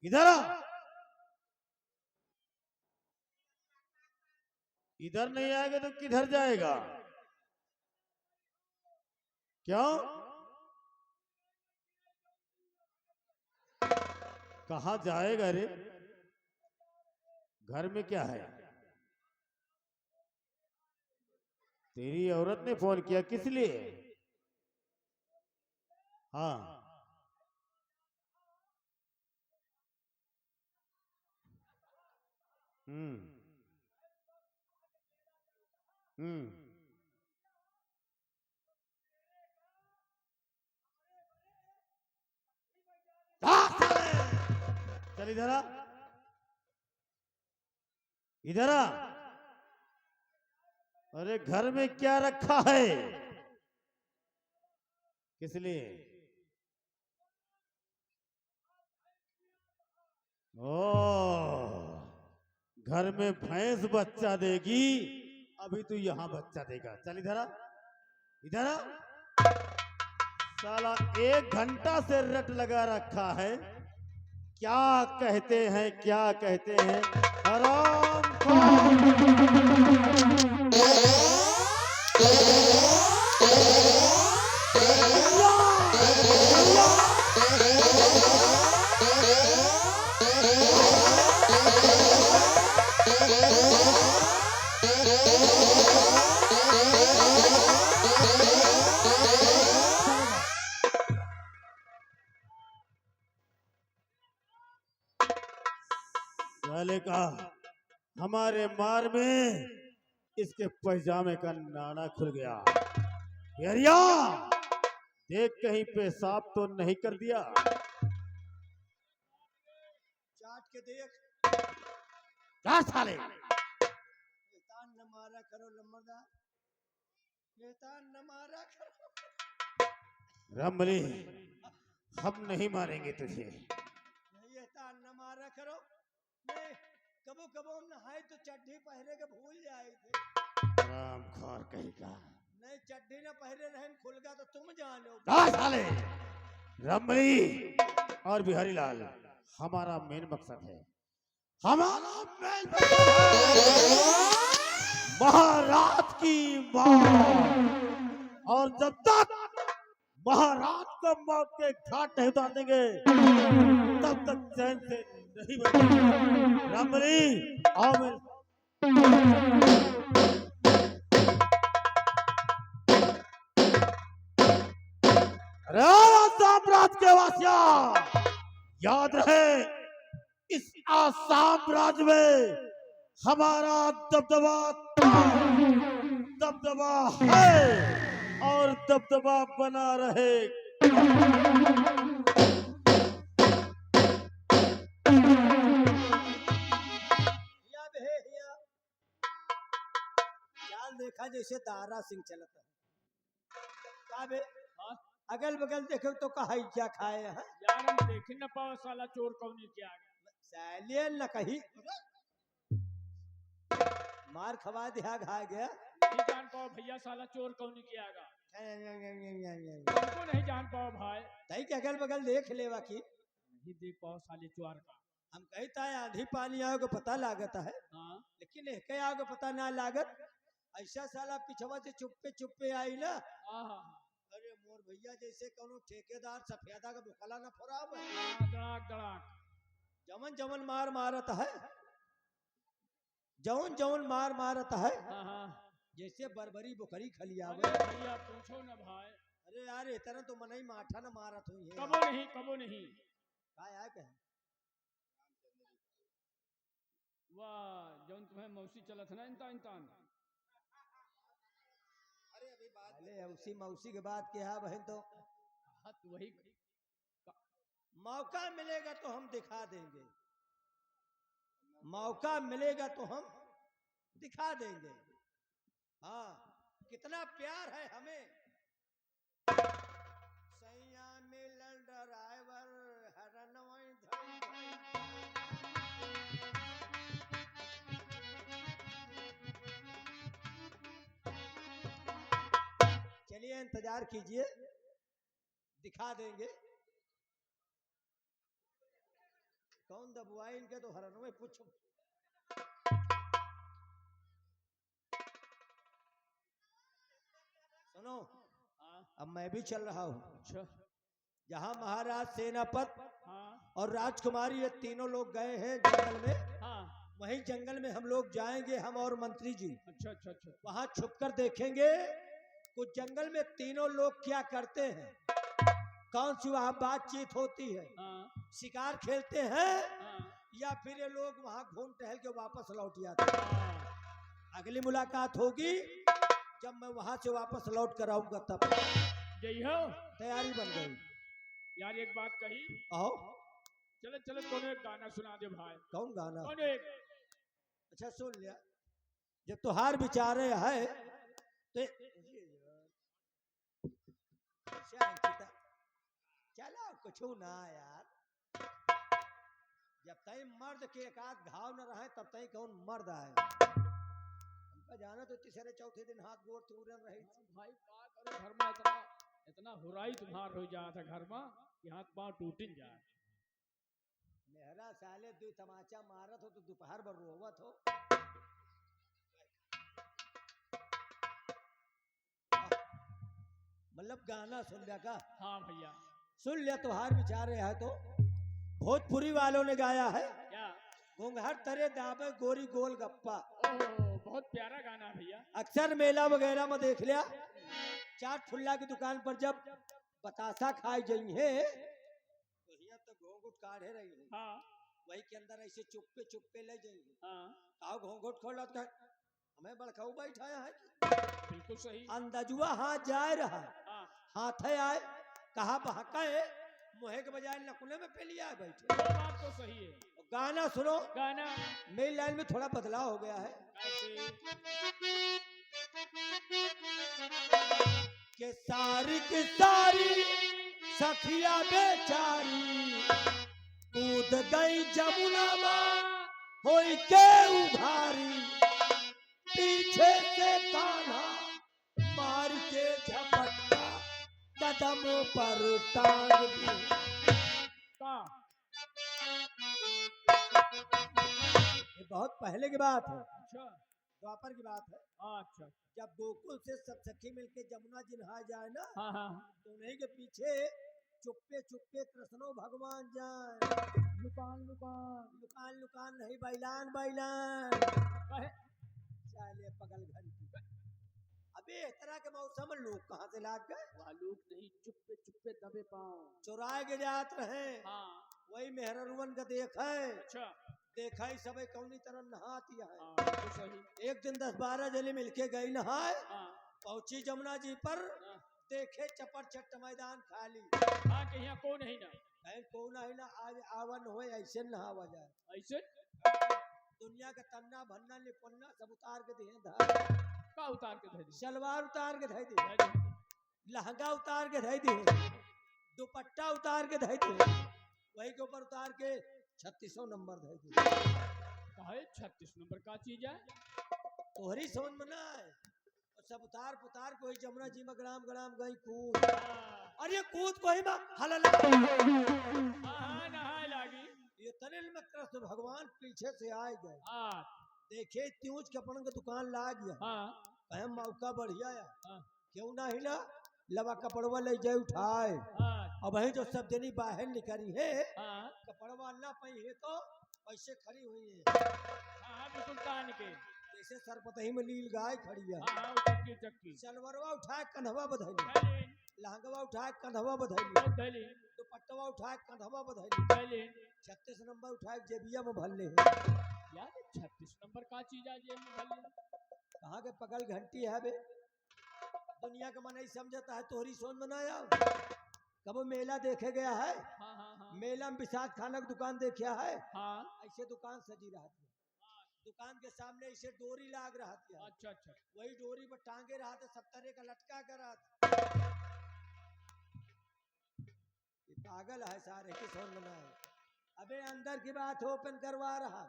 इधर आ। इधर नहीं आएगा तो किधर जाएगा? क्यों? कहा जाएगा रे? घर में क्या है? तेरी औरत ने फोन किया, किस लिए? हाँ, हम्म चल इधर आ, इधर आ। अरे घर में क्या रखा है? किस लिए? ओ, घर में भैंस बच्चा देगी, अभी तू यहां बच्चा देगा। चल इधर आ, इधर आ। साला 1 घंटा से रट लगा रखा है। क्या कहते हैं, क्या कहते हैं? हराम साले का हमारे मार में इसके पैजामे का नाड़ा खुल गया। एरिया देख, कहीं पेशाब तो नहीं कर दिया? चाट के देख। क्या साले? शैतान न मारा करो लम्बरदार, शैतान न मारा करो। रमली, हम नहीं मारेंगे तुझे। शैतान न मारा करो। नहीं, कबो कबो नहाए तो चड्ढी पहन पहरे के भूल जाए थे। राम खोर कहेगा। नहीं चड्डी ना पहरे रहे खुल गया तो तुम जानो। साले रमणी और बिहारी लाल, हमारा मेन मकसद है, हमारा मेन मकसद है महाराज की मौत। और जब तक महाराज को मौत के घाट नहीं उतार देंगे तब तक चैन से नहीं बैठेंगे। रमणी आओ मेरे। राजा साम्राज्य के वासिया याद रहे, इस आसाम राज्य में हमारा दबदबा है और दबदबा बना रहे। चाल देखा जैसे दारा सिंह चलता है। का बे हाँ? अगल बगल देखो तो कहा क्या खाए हैं। यार हम देख न पाओ साला चोर कौनी क्या सालियन न कही मार खवा दिया घा गया। नहीं जान पाओ भैया साला चोर कौनी क्या हमको नहीं जान पाओ भाई। तई के अगल बगल देख लेवा की नहीं देख पाओ साले चोर का। हम कहता है आंधी पानी आओ को पता लागत है, हाँ लेकिन एक आओ को पता ना लागत। ऐसा साला पिछवा से चुप्पे चुप्पे आई ना। हाँ अरे मोर भैया जैसे कोनो ठेकेदार सफेदा का बुखला न फराब है। दड़ाक दड़ाक जमन जमन मार मारत है, जौन जौन मार मारत है, हाँ जैसे बरबरी बुखरी खलियावे। अरे भैया पूछो न भाई। अरे यार इतना तो मनई माठा न मारत हुई है। कबो नहीं का यार कहे वाह जौन तुम्हें मौसी चलत ना इंतान। अरे उसी मौसी के बाद क्या है बहन। तो हाँ तो वही मौका मिलेगा तो हम दिखा देंगे, मौका मिलेगा तो हम दिखा देंगे। हाँ कितना प्यार है हमें। सैया मिलन ड्राइवर हरनवई चलिए इंतजार कीजिए, दिखा देंगे। कौन दबुआ इनके तो हरनों में पूछो। सुनो अब मैं भी चल रहा हूँ। अच्छा जहाँ महाराज सेनापत हाँ और राजकुमारी ये तीनों लोग गए हैं जंगल में, हाँ वहीं जंगल में हम लोग जाएंगे, हम और मंत्री जी। अच्छा अच्छा अच्छा वहां छुपकर देखेंगे कुछ जंगल में तीनों लोग क्या करते हैं, कौन सी वहां बातचीत होती है, हाँ शिकार खेलते हैं हाँ या फिर ये लोग वहां घूम टहल के वापस लौट जाते हैं। अगली मुलाकात होगी जब मैं वहां से वापस लौट कर आऊंगा तब। जय हो। तैयारी बन गई। यार एक बात कही, आओ चलो चलो दोनों एक गाना सुना दे भाई। कौन गाना? कौन एक अच्छा सुन लिया। जब तुहार विचारे है तो चलो कुछ ना यार, जब तई मर्द के एक आध घाव न रहे तब तई कौन मर्द आए। हमका जाना तो तीसरे चौथे दिन हाथ गोड़ तूरन रही भाई का करो घर में इतना इतना हुराई तुम्हार हो जाता था घर में कि हाथ पांव टूटिन जाए। मेहरा साले दो तमाचा मारत हो तो दोपहर भर रोवत हो। मतलब गाना सुन लिया का? हाँ भैया सुन लिया। तुहार विचार है तो भोजपुरी वालों ने गाया है, क्या? घूंघर तरे दाबे गोरी गोल गप्पा। ओह बहुत प्यारा गाना भैया। अक्सर मेला वगैरह में देख लिया, चाट फुल्ला की दुकान पर जब बतासा खाई गई है तो यहाँ तो घोंघुट काढ़े रही है, हाँ वही के अंदर ऐसे चुप्पे चुप्पे ले जाएंगे। हाँ आओ घोंघुट खोल हमें बड़काऊ बैठाया है। बिल्कुल सही। अंदाजुआ हाथ जाए रहा, हाँ हाथ है आए कहा बहका है, मुहे के बजाय नकुले में पे लिया बैठे। वो बात तो सही है। गाना सुनो, गाना मेरी लाइन में थोड़ा बदलाव हो गया है। कैसे? कि सारी की सारी सखिया बेचारी कूद गई जमुना माँ होई के उभारी। कदम पर टांग दे। का ये बहुत पहले की बात है, अच्छा द्वापर की बात है। अच्छा जब गोकुल से सब सखी मिलके जमुना जी नहा जाए ना, हाँ हाँ तो उन्हीं के पीछे चुप्पे चुप्पे कृष्णो भगवान जाए। लुकान लुकान लुकान लुकान नहीं, बैलान बैलान। कहे चाले पगल घंटी। अबे इस तरह के मौसम में लोग कहाँ से लाग गए? वालूक नहीं, चुप्पे चुप्पे दबे पाँव। चुराए के जात रहे, हाँ वही मेहररुवन का देखा है। अच्छा देखा ही सब कौनी तरह नहाती है। हाँ बिल्कुल सही। एक दिन 10-12 जने मिलके गई नहाए, हाँ पहुंची जमुना जी पर, हाँ देखे चपर चट्ट मैदान खाली। हाँ कि यहाँ कौन है ना कहीं कौन है ना, आज आवन हो ऐसे नहावा जाए। ऐसे दुनिया का तन्ना भन्ना निपन्ना सब उतार के दिए धार, का उतार के धर दी। सलवार उतार के धई दी, धर दी। लहंगा उतार के धई दी, दुपट्टा उतार के धई दी, वही के ऊपर उतार के 3600 नंबर धई दी। काहे 36 नंबर का चीज है। तोहरी सोन मना है, और सब उतार पुतार कोई जमुना जी में गड़ाम गड़ाम गई कूद। हाँ अरे कूद कोई में हलला, हाँ नहाए लागी। ये तनिल में कृष्ण भगवान पीछे से आए गए। हाँ देखे त्यूज कपड़न का दुकान ला गया, हाँ अहम मौका बढ़िया है, हाँ क्यों ना हिला लवा कपड़वा ले जाए उठाए। हाँ अब वही जो सब जनी बाहर निकली है, हाँ कपड़वा ना पही है तो ऐसे खड़ी हुई है, हाँ बिल्कुल कान के। जैसे सरपतही में लील गाय खड़ी है। हाँ हाँ चक्की चक्की सलवरवा उठाए कंधवा बधैली, धैली लहंगवा उठाए कंधवा बधैली, धैली दुपट्टवा उठाए कंधवा बधैली, धैली। 36 नंबर उठाए जेबिया में भर ले। यार 36 नंबर का चीज है जेब में भर ले। कहाँ के पगल घंटी है बे, दुनिया का मन ही समझता है तोहरी सोन बनाया। कब मेला देखे गया है, हाँ हाँ हाँ मेला में विशाख खाना की दुकान देखा है, हाँ ऐसे दुकान सजी रहती है, दुकान के सामने ऐसे डोरी लाग रहती है, अच्छा अच्छा वही डोरी पर टांगे रहते, सब तरह का लटका कर रहते। ये पागल है सारे की सोन बनाए। अबे अंदर की बात ओपन करवा रहा,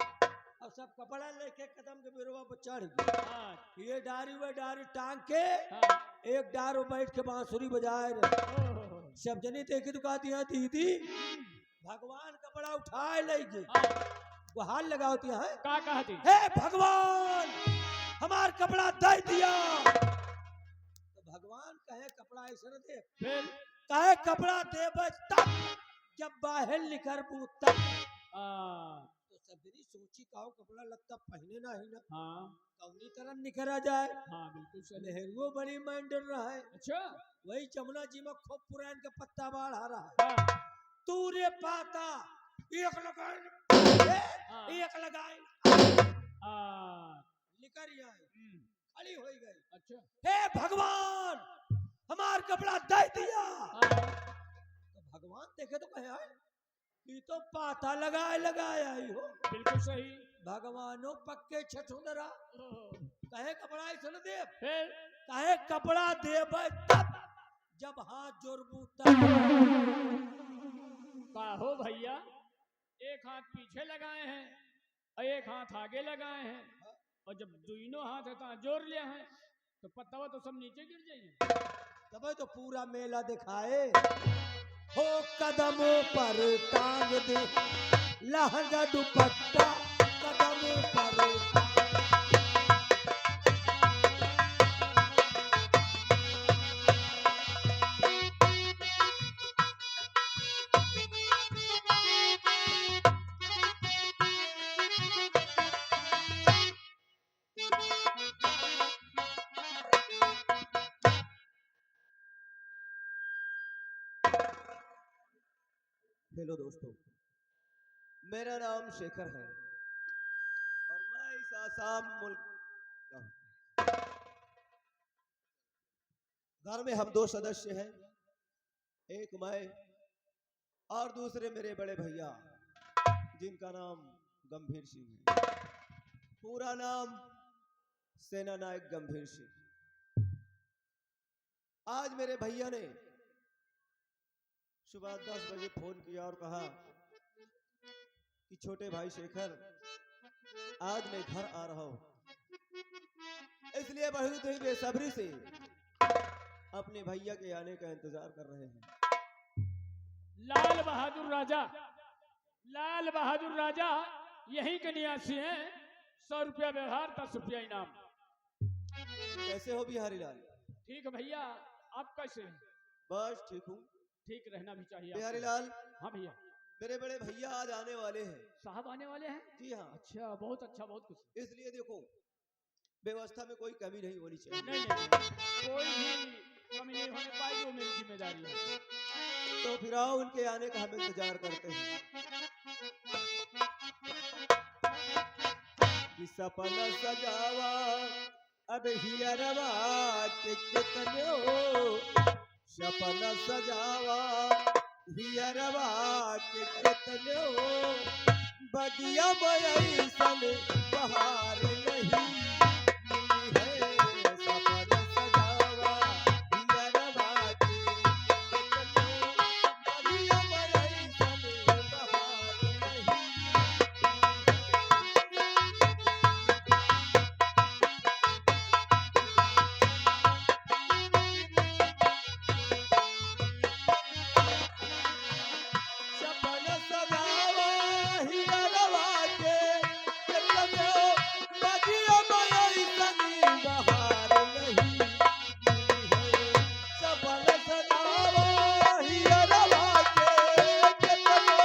और सब कपड़ा लेके कदम के बिरवा पर चढ़ गए। हाँ ये डारी वे डारी टांग के, हाँ एक डारो बैठ के बांसुरी बजाए रहे। ओहो सब जनी देखी तो कहती है दीदी भगवान कपड़ा उठाए लेगी, हाँ गुहार लगाती है, का कहती। हे भगवान हमार कपड़ा दे दिया। तो भगवान कहे कपड़ा ऐसे न दे, फिर कहे कपड़ा दे तब जब बाहर निकर तब। हाँ तो सब जनी सोची कहो कपड़ा लत्ता पहने ना ही ना, हाँ कौनी तरह निकरा जाए। हाँ बिल्कुल सही। लहरुओ बड़ी माइंडर रहा है, अच्छा वही जमुना जी में खूब पुरान का पत्ता बाढ़ आ रहा है। हाँ तू रे पाता एक लगाए, हाँ एक लगाए, हाँ निकर आई खड़ी हो गई। अच्छा हे भगवान हमार कपड़ा दे दिया। हाँ तो भगवान देखे तो कहे आए ये तो पाता लगाए लगाए आई हो। बिल्कुल सही। भगवानो पक्के छठुंदरा ओहो, कहे कपड़ा ऐसा न दे, फिर कहे कपड़ा दे तब जब हाथ जोड़बू तब। का हो भैया, एक हाथ पीछे लगाए हैं और एक हाथ आगे लगाए हैं, और जब दोनों हाथ है तो जोड़ लिया है तो पत्ता तो सब नीचे गिर जाइए। तब तो पूरा मेला दिखाए। हो कदमों पर टांग दे लहंगा दुपट्टा कदमों पर। हेलो दोस्तों, मेरा नाम शेखर है और मैं इस आसाम मुल्क का हूं। घर में हम दो सदस्य हैं, एक मैं और दूसरे मेरे बड़े भैया जिनका नाम गंभीर सिंह है। पूरा नाम सेना नायक गंभीर सिंह। आज मेरे भैया ने सुबह 10 बजे फोन किया और कहा कि छोटे भाई शेखर आज मैं घर आ रहा हूं, इसलिए बहुत ही बेसब्री से अपने भैया के आने का इंतजार कर रहे हैं। लाल बहादुर राजा यहीं के निवासी हैं। 100 रुपया व्यवहार, 10 रुपया इनाम। कैसे हो बिहारी लाल? ठीक है भैया, आप कैसे हैं? बस ठीक हूँ। ठीक रहना भी चाहिए बिहारी आपको। लाल, हाँ भैया। मेरे बड़े भैया आज आने वाले हैं। साहब आने वाले हैं? जी हाँ। अच्छा, बहुत अच्छा, बहुत खुश। इसलिए देखो, व्यवस्था में कोई कमी नहीं होनी चाहिए। नहीं, कोई भी कमी नहीं होने पाएगी, वो मेरी जिम्मेदारी है। तो फिर आओ, उनके आने का हम इंतजार करते हैं। कि सपना सजावा अब हियरवा के कितनो, सपना सजावा हियरवा के कितनो, बगिया बयसन बहार नहीं मिली है। सपना सजावा हियरवा के कितनो, बगिया बयसन बहार नहीं। सपना सजावा हियरवा के कितनो, बगिया बयसन बहार नहीं मिली है। सपना सजावा हियरवा के कितनो,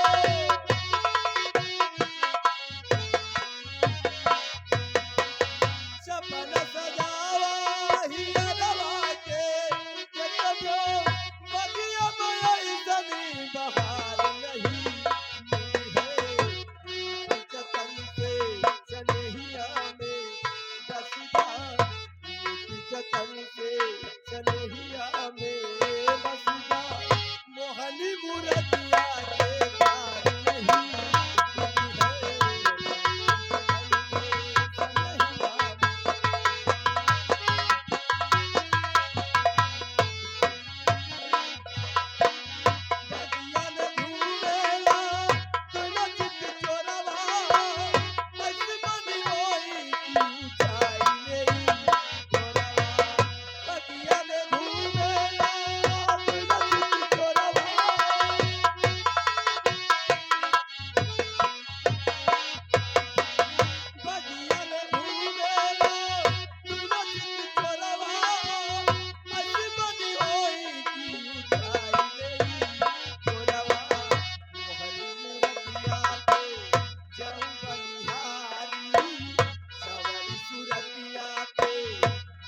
सपना सजावा हियरवा के कितनो, बगिया बयसन बहार नहीं मिली है। जतन से सनहिया में बस जा, जतन से सनहिया में बस जा, मोहनी मूरतिया के प्यार नहीं मिली है। सनहिया में बगिया में घूमेला तुला चित चोरवा, ऐसी बनी होई की ऊंचाई नहीं चोरवा। बगिया में घूमेला तुला चित चोरवा, बगिया में घूमेला तुला चित चोरवा, ऐसी बनी होई की ऊंचाई नहीं चोरवा। मोहनी मूरतिया पे जाऊं बलिहारी, सवारी सूरतिया पे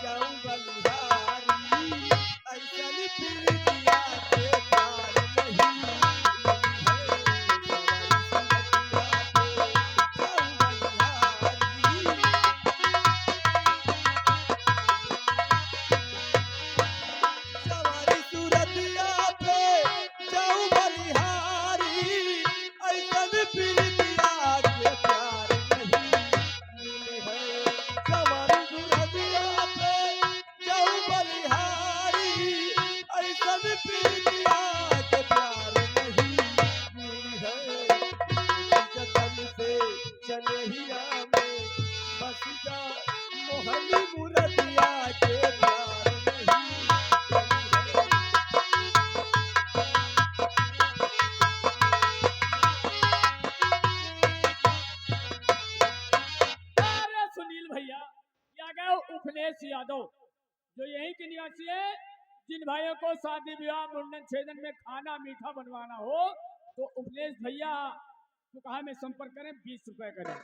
जाऊं बलिहारी, ऐसन प्रीतिया के प्यार नहीं मिली है। सवारी सूरतिया पे जाऊं बलिहारी, सवारी सूरतिया पे जाऊं बलिहारी, ऐसन प्रीतिया के प्यार नहीं मिली है। सवारी सूरतिया पे जाऊं बलिहारी, ऐसन प्रीतिया के प्यार नहीं मिली है। जतन से सनहिया में बस जा, मोहनी मूरतिया के प्यार नहीं मिली है। अरे सुनील भैया, या गए उपनेश यादव, जो यहीं के निवासी है। जिन भाइयों को शादी विवाह मुंडन छेदन में खाना मीठा बनवाना हो, तो उपनेश भैया को कहा में संपर्क करें, 20 रुपए करें।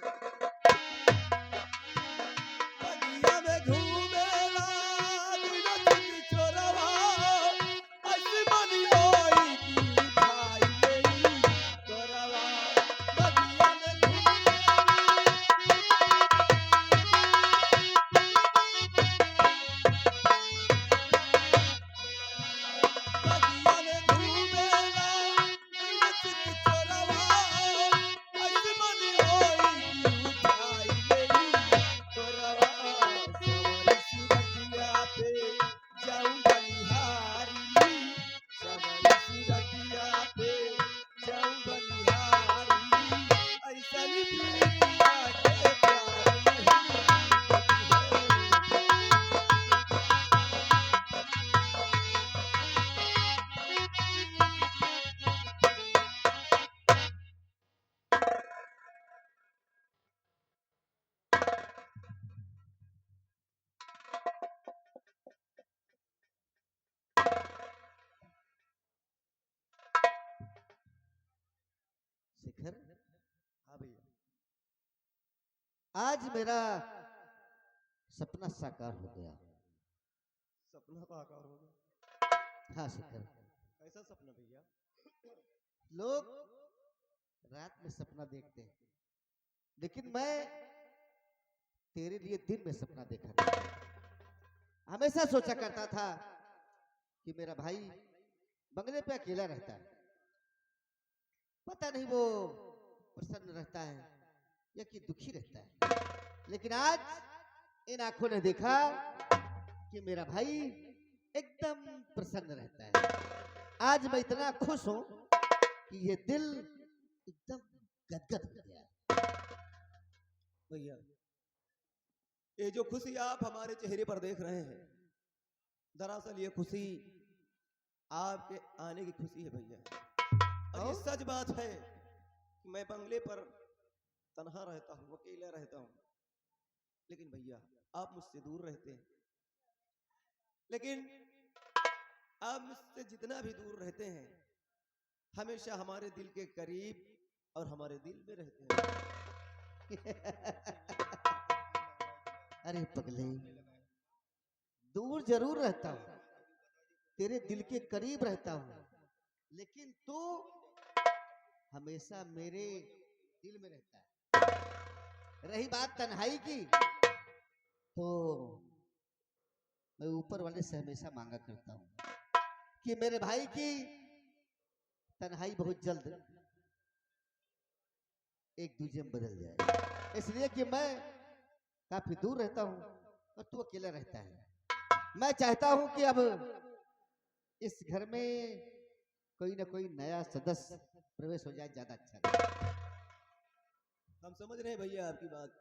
बगिया में घूमेला तुला चित चोरवा, ऐसी बनी होई की ऊंचाई नहीं चोरवा। बगिया में घूमेला बगिया में घूमेला तुला चित चोरवा, ऐसी बनी होई की आज मेरा सपना साकार हो गया। सपना साकार हो गया? हाँ शिखर, कैसा सपना भैया? लोग रात में सपना देखते हैं, लेकिन मैं तेरे लिए दिन में सपना देखा था। हमेशा सोचा करता था कि मेरा भाई बंगले पे अकेला रहता है, पता नहीं वो प्रसन्न रहता है या कि दुखी रहता है। लेकिन आज इन आंखों ने देखा कि मेरा भाई एकदम प्रसन्न रहता है। आज मैं इतना खुश हूं कि ये दिल एकदम गदगद हो गया। भैया, ये जो खुशी आप हमारे चेहरे पर देख रहे हैं, दरअसल ये खुशी आपके आने की खुशी है भैया। और ये सच बात है कि मैं बंगले पर तन्हा रहता हूँ, अकेला रहता हूँ, लेकिन भैया आप मुझसे दूर रहते हैं। लेकिन आप मुझसे जितना भी दूर रहते हैं, हमेशा हमारे दिल के करीब और हमारे दिल में रहते हैं। अरे पगले, दूर जरूर रहता हूं, तेरे दिल के करीब रहता हूं, लेकिन तू हमेशा मेरे दिल में रहता है। रही बात तन्हाई की, तो मैं ऊपर वाले से हमेशा मांगा करता हूं कि मेरे भाई की तन्हाई बहुत जल्द एक दूजे में बदल जाए, इसलिए कि मैं काफी दूर रहता हूं और तू अकेला रहता है। मैं चाहता हूं कि अब इस घर में कोई ना कोई नया सदस्य प्रवेश हो जाए, ज्यादा अच्छा रहेगा। हम समझ रहे हैं भैया आपकी बात,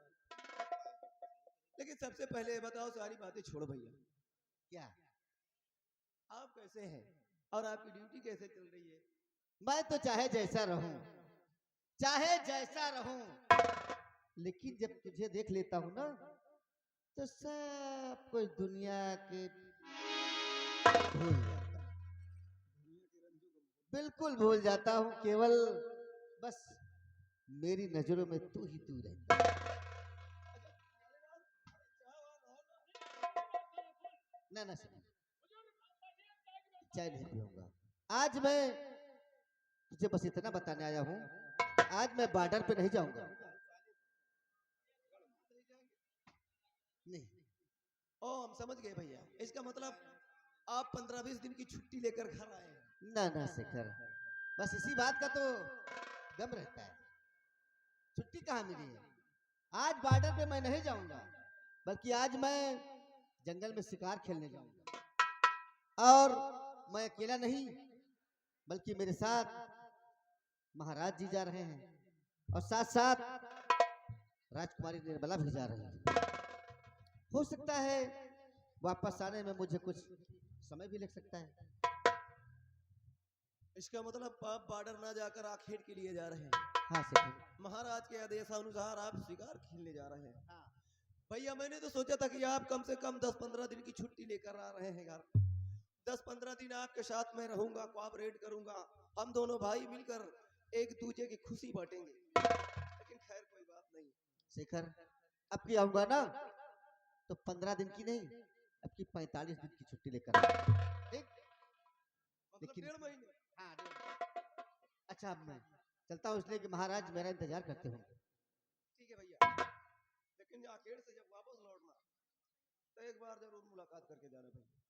लेकिन सबसे पहले ये बताओ, सारी बातें छोड़ो भैया, क्या आप कैसे हैं और आपकी ड्यूटी कैसे चल रही है? मैं तो चाहे जैसा रहूं, चाहे जैसा रहूं, लेकिन जब तुझे देख लेता हूं ना, तो सब कुछ दुनिया के भूल जाता हूं, बिल्कुल भूल जाता हूं। केवल बस मेरी नजरों में तू ही तू रहता है। ना सुन, चाय नहीं पीऊंगा। आज मैं तुझे बस इतना बताने आया हूं, आज मैं बॉर्डर पे नहीं जाऊंगा। नहीं। ओ, हम समझ गए भैया, इसका मतलब आप 15-20 दिन की छुट्टी लेकर घर आए हैं। ना शेखर, बस इसी बात का तो गम रहता है, छुट्टी कहाँ मिली है। आज बॉर्डर पे मैं नहीं जाऊंगा, बल्कि आज मैं जंगल में शिकार खेलने जाऊंगा। और मैं अकेला नहीं, बल्कि मेरे साथ महाराज जी जा रहे हैं, और साथ साथ राजकुमारी निर्मला भी जा रही है। हो सकता है वापस आने में मुझे कुछ समय भी लग सकता है। इसका मतलब आप बॉर्डर ना जाकर आखेट के लिए जा रहे हैं? हाँ शेखर, महाराज के आदेशानुसार आप शिकार खेलने जा रहे हैं। हाँ। भैया, मैंने तो सोचा था कि आप कम से कम 10-15 दिन की छुट्टी लेकर आ रहे हैं घर। 10-15 दिन आपके साथ में रहूंगा, कोऑपरेट करूंगा, हम दोनों भाई मिलकर एक दूसरे की खुशी बांटेंगे। लेकिन खैर कोई बात नहीं। शेखर, अब की आऊंगा ना, तो 15 दिन की नहीं, अब की 45 दिन की छुट्टी लेकर आऊंगा। ठीक? मतलब लेकिन 1.5 महीने? हाँ, अच्छा, अब मैं चलता हूँ, इसलिए कि महाराज मेरा इंतजार करते होंगे। ठीक है भैया, लेकिन आखेट से जब वापस लौटना तो एक बार जरूर मुलाकात करके जाना भैया।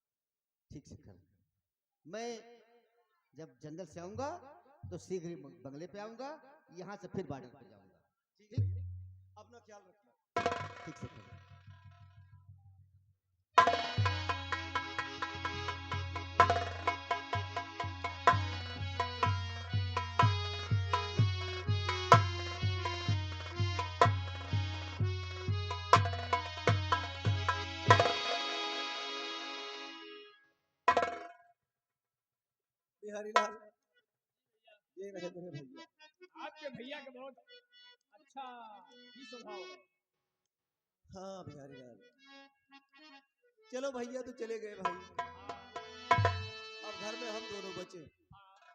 ठीक शेखर, मैं जब जंगल से आऊंगा तो शीघ्र ही बंगले पे आऊंगा, यहाँ से फिर बॉर्डर पे जाऊंगा। ठीक है भैया, अपना ख्याल रखना। ठीक शेखर। बिहारी लाल, ये रहे मेरे भैया। आपके भैया के बहुत अच्छा ही स्वभाव है। हाँ बिहारी लाल, चलो भैया तो चले गए भाई, अब घर में हम दोनों बचे।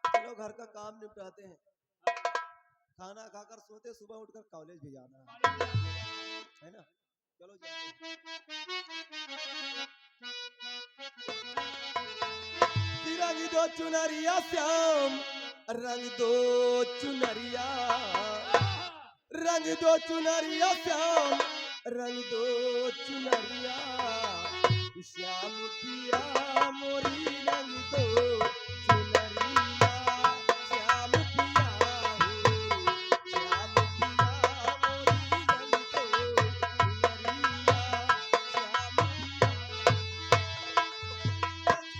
चलो घर का काम निपटाते हैं, खाना खाकर सोते, सुबह उठकर कॉलेज भी जाना है। है ना? चलो चलते हैं। कि रंग दो चुनरिया श्याम, रंग दो चुनरिया, रंग दो चुनरिया श्याम, रंग दो चुनरिया, श्याम पिया मोरी रंग दो चुनरिया, श्याम पिया हो, श्याम पिया मोरी रंग दो चुनरिया, श्याम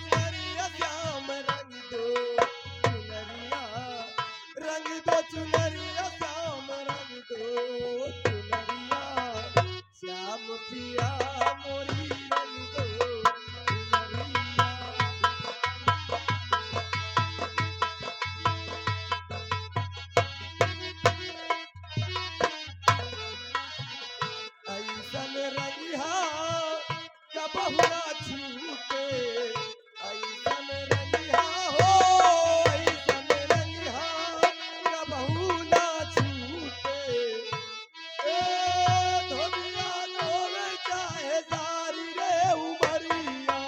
चुनरिया श्याम रंग दो चुनरिया, रंग दो चुनरिया श्याम रंग दो चुनरिया, श्याम पिया मोरी रंग दो चुनरिया। ऐसन रंगिहा कबहु ना छूटे, ऐसन रंगिहा हो, ऐसन रंगिहा कबहु ना छूटे, ए धोबिया धोवे चाहे सारी रे उमरिया,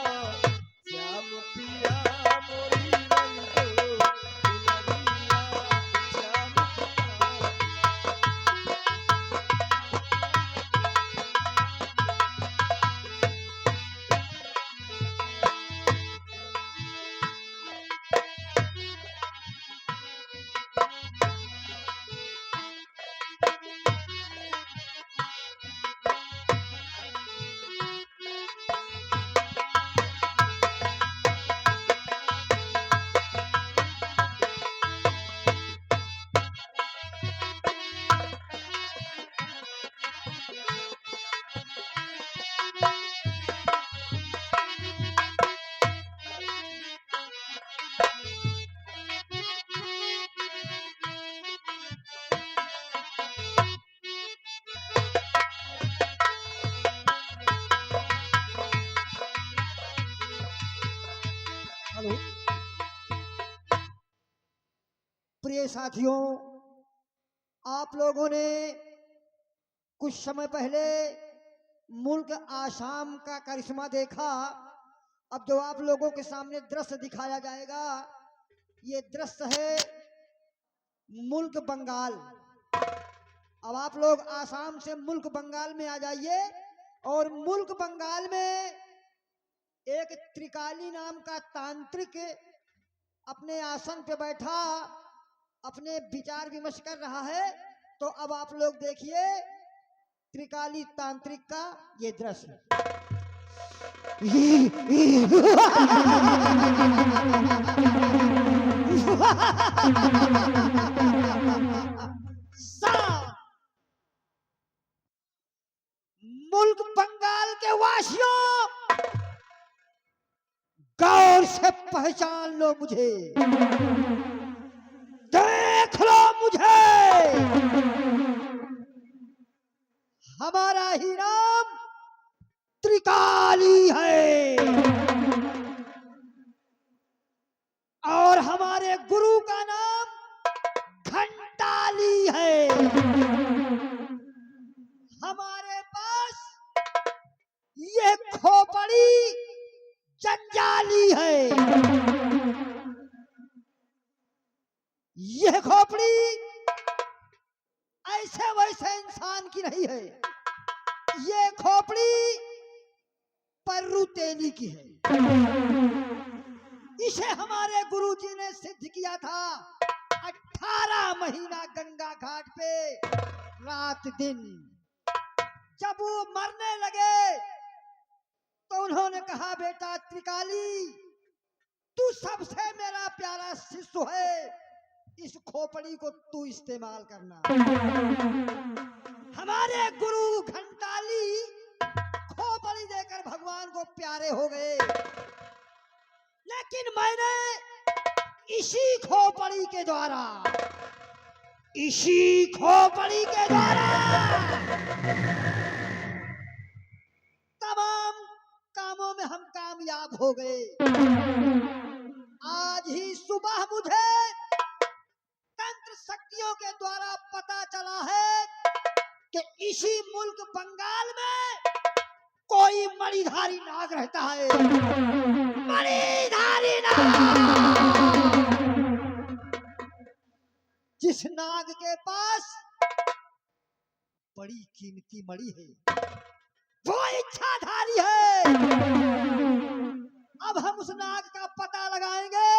श्याम पिया मोरी रंग दो चुनरिया, श्याम पिया। हेलो प्रिय साथियों, आप लोगों ने कुछ समय पहले मुल्क आसाम का करिश्मा देखा। अब जो आप लोगों के सामने दृश्य दिखाया जाएगा, ये दृश्य है मुल्क बंगाल। अब आप लोग आसाम से मुल्क बंगाल में आ जाइए, और मुल्क बंगाल में एक त्रिकाली नाम का तांत्रिक अपने आसन पे बैठा अपने विचार विमर्श कर रहा है। तो अब आप लोग देखिए त्रिकाली तांत्रिक का ये दृश्य। मुल्क बंगाल के वासियों, गौर से पहचान लो मुझे, देख लो मुझे। हमारा ही नाम त्रिकाली है, और हमारे गुरु का नाम घंटाली है। हमारे पास ये खोपड़ी जंजाली है। यह खोपड़ी ऐसे वैसे इंसान की नहीं है, ये खोपड़ी पर्रू तेली की है। इसे हमारे गुरुजी ने सिद्ध किया था 18 महीना गंगा घाट पे रात दिन। जब वो मरने लगे तो उन्होंने कहा, बेटा त्रिकाली, तू सबसे मेरा प्यारा शिष्य है, इस खोपड़ी को तू इस्तेमाल करना। हमारे गुरु घंटाली खोपड़ी देकर भगवान को प्यारे हो गए, लेकिन मैंने इसी खोपड़ी के द्वारा तमाम कामों में हम कामयाब हो गए। आज ही सुबह मुझे तंत्र शक्तियों के द्वारा पता चला है कि इसी मुल्क बंगाल में कोई मणिधारी नाग रहता है। मणिधारी नाग, जिस नाग के पास बड़ी कीमती मणि है, वो इच्छाधारी है। अब हम उस नाग का पता लगाएंगे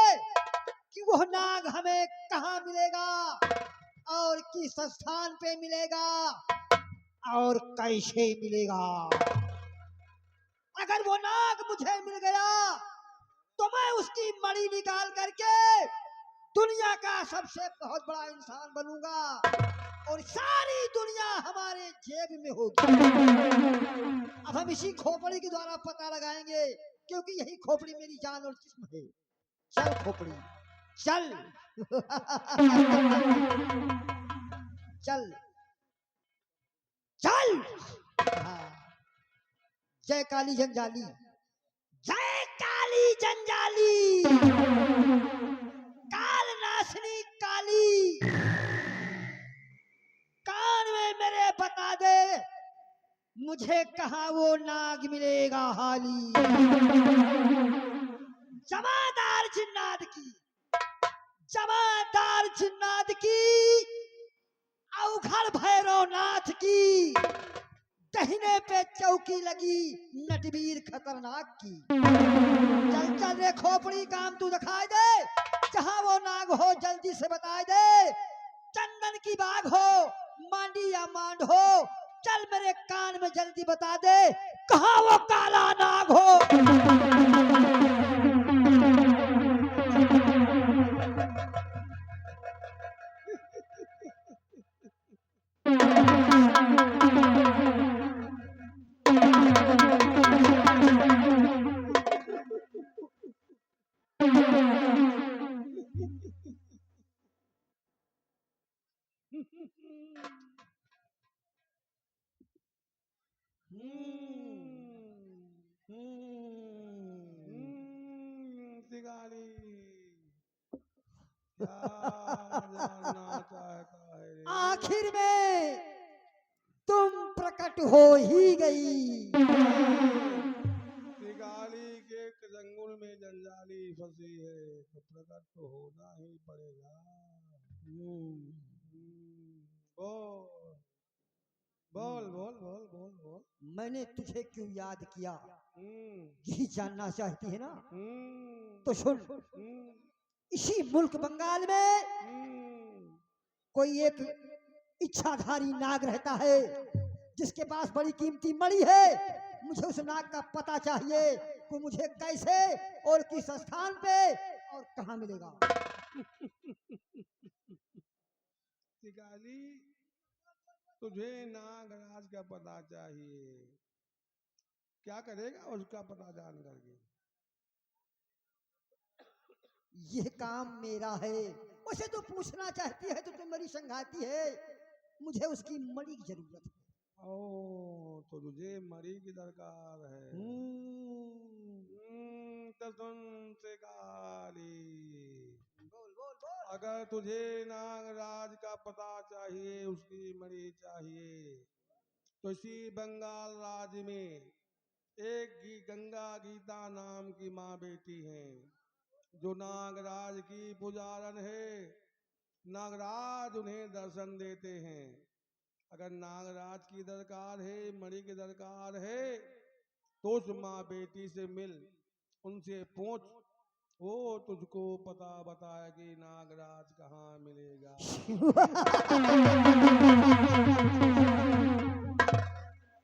कि वह नाग हमें कहाँ मिलेगा और किस स्थान पे मिलेगा और कैसे मिलेगा। अगर वो नाग मुझे मिल गया तो मैं उसकी मणि निकाल करके दुनिया का सबसे बहुत बड़ा इंसान बनूंगा और सारी दुनिया हमारे जेब में होगी। अब हम इसी खोपड़ी के द्वारा पता लगाएंगे, क्योंकि यही खोपड़ी मेरी जान और जिस्म है। चल खोपड़ी चल। चल चल। हाँ। जय काली जंजाली, जय काली जंजाली, काल नाशनी काली, कान में मेरे बता दे मुझे कहाँ वो नाग मिलेगा हाली। जमादार जिन्नात की, जमादार जिन्नात की, अवघड़ भैरवनाथ की, दहिने पे चौकी लगी नटवीर खतरनाक की। चल चल रे खोपड़ी, काम तू दिखाई दे, जहाँ वो नाग हो जल्दी से बता दे। चंदन की बाग हो, मांडी या मांड हो, चल मेरे कान में जल्दी बता दे कहाँ वो काला नाग हो। शिकारी क्या जानना चाहता है? आखिर में तुम प्रकट हो ही गई। शिकारी के चंगुल में जंजाली फंसी है तो प्रकट तो होना ही पड़ेगा। बोल बोल बोल बोल बोल बोल। मैंने तुझे क्यों याद किया, हम्म, यही जानना चाहती है ना? हम्म, तो सुन, हम्म, इसी मुल्क बंगाल में हम्म। कोई एक इच्छाधारी नाग रहता है जिसके पास बड़ी कीमती मणि है। मुझे उस नाग का पता चाहिए कि मुझे कैसे और किस स्थान पे और कहाँ मिलेगा। शिकारी, तुझे नागराज का पता चाहिए, क्या करेगा उसका पता जान करके? यह काम मेरा है। उसे तो पूछना चाहती है तो मेरी संगाती है, मुझे उसकी मणि की जरूरत है। ओ, तो तुझे मणि की दरकार है। तो सुन शिकारी, बोल बोल बोल। अगर तुझे नागराज का पता चाहिए, उसकी मणि चाहिए, तो इसी बंगाल राज्य में एक गंगा गीता नाम की माँ बेटी है जो नागराज की पुजारन है। नागराज उन्हें दर्शन देते हैं। अगर नागराज की दरकार है, मणि की दरकार है, तो उस माँ बेटी से मिल, उनसे पूछ, वो तुझको पता बताएगी नागराज कहाँ मिलेगा।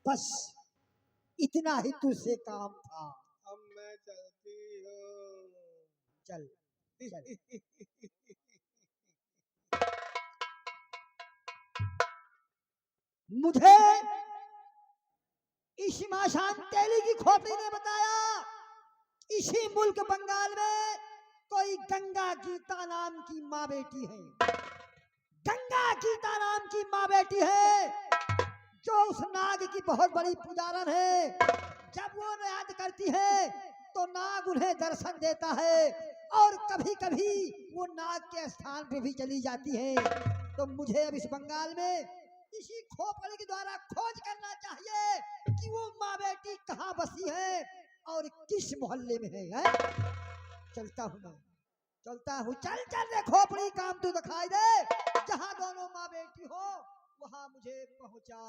बस इतना ही तुझसे काम था। अब मैं चलती हूँ। चल चल। मुझे इस माशान तेली की खोपड़ी ने बताया, इसी मुल्क बंगाल में कोई गंगा गीता नाम की माँ बेटी है। गंगा गीता नाम की माँ बेटी है जो उस नाग की बहुत बड़ी पुजारन है। जब वो याद करती है तो नाग उन्हें दर्शन देता है और कभी कभी वो नाग के स्थान पे भी चली जाती है। तो मुझे अब इस बंगाल में किसी खोपड़ी के द्वारा खोज करना चाहिए कि वो माँ बेटी कहाँ बसी है और किस मोहल्ले में है? चलता हूँ मैं, चलता हूँ। चल चल रे खोपड़ी, काम तू दिखाई दे। जहाँ दोनों माँ बेटी हो वहाँ मुझे पहुँचा।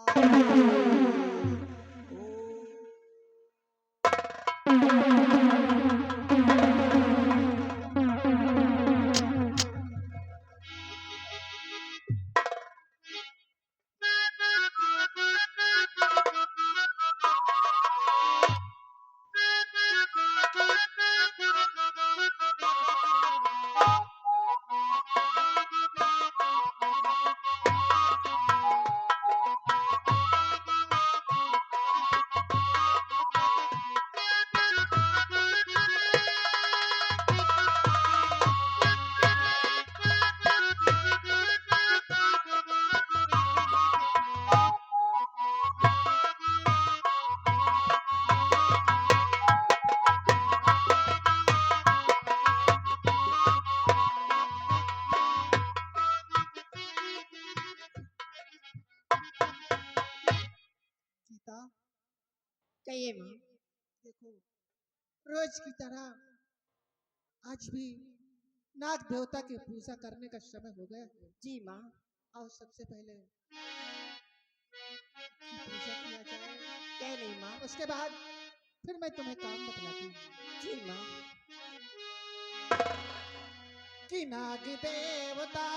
सीता, कहिए माँ। देखो, रोज की तरह आज भी नाग देवता की पूजा करने का समय हो गया है। जी माँ। और सबसे पहले पूजा किया जाए। क्या नहीं माँ। उसके बाद फिर मैं तुम्हें काम बतलाती हूँ। जी माँ। कि नाग देवता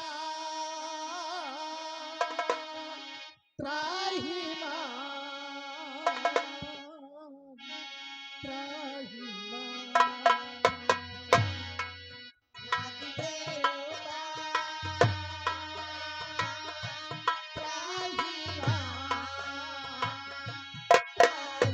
त्राही माँ, त्राही माँ। नाग देवता त्राही माँ, त्राही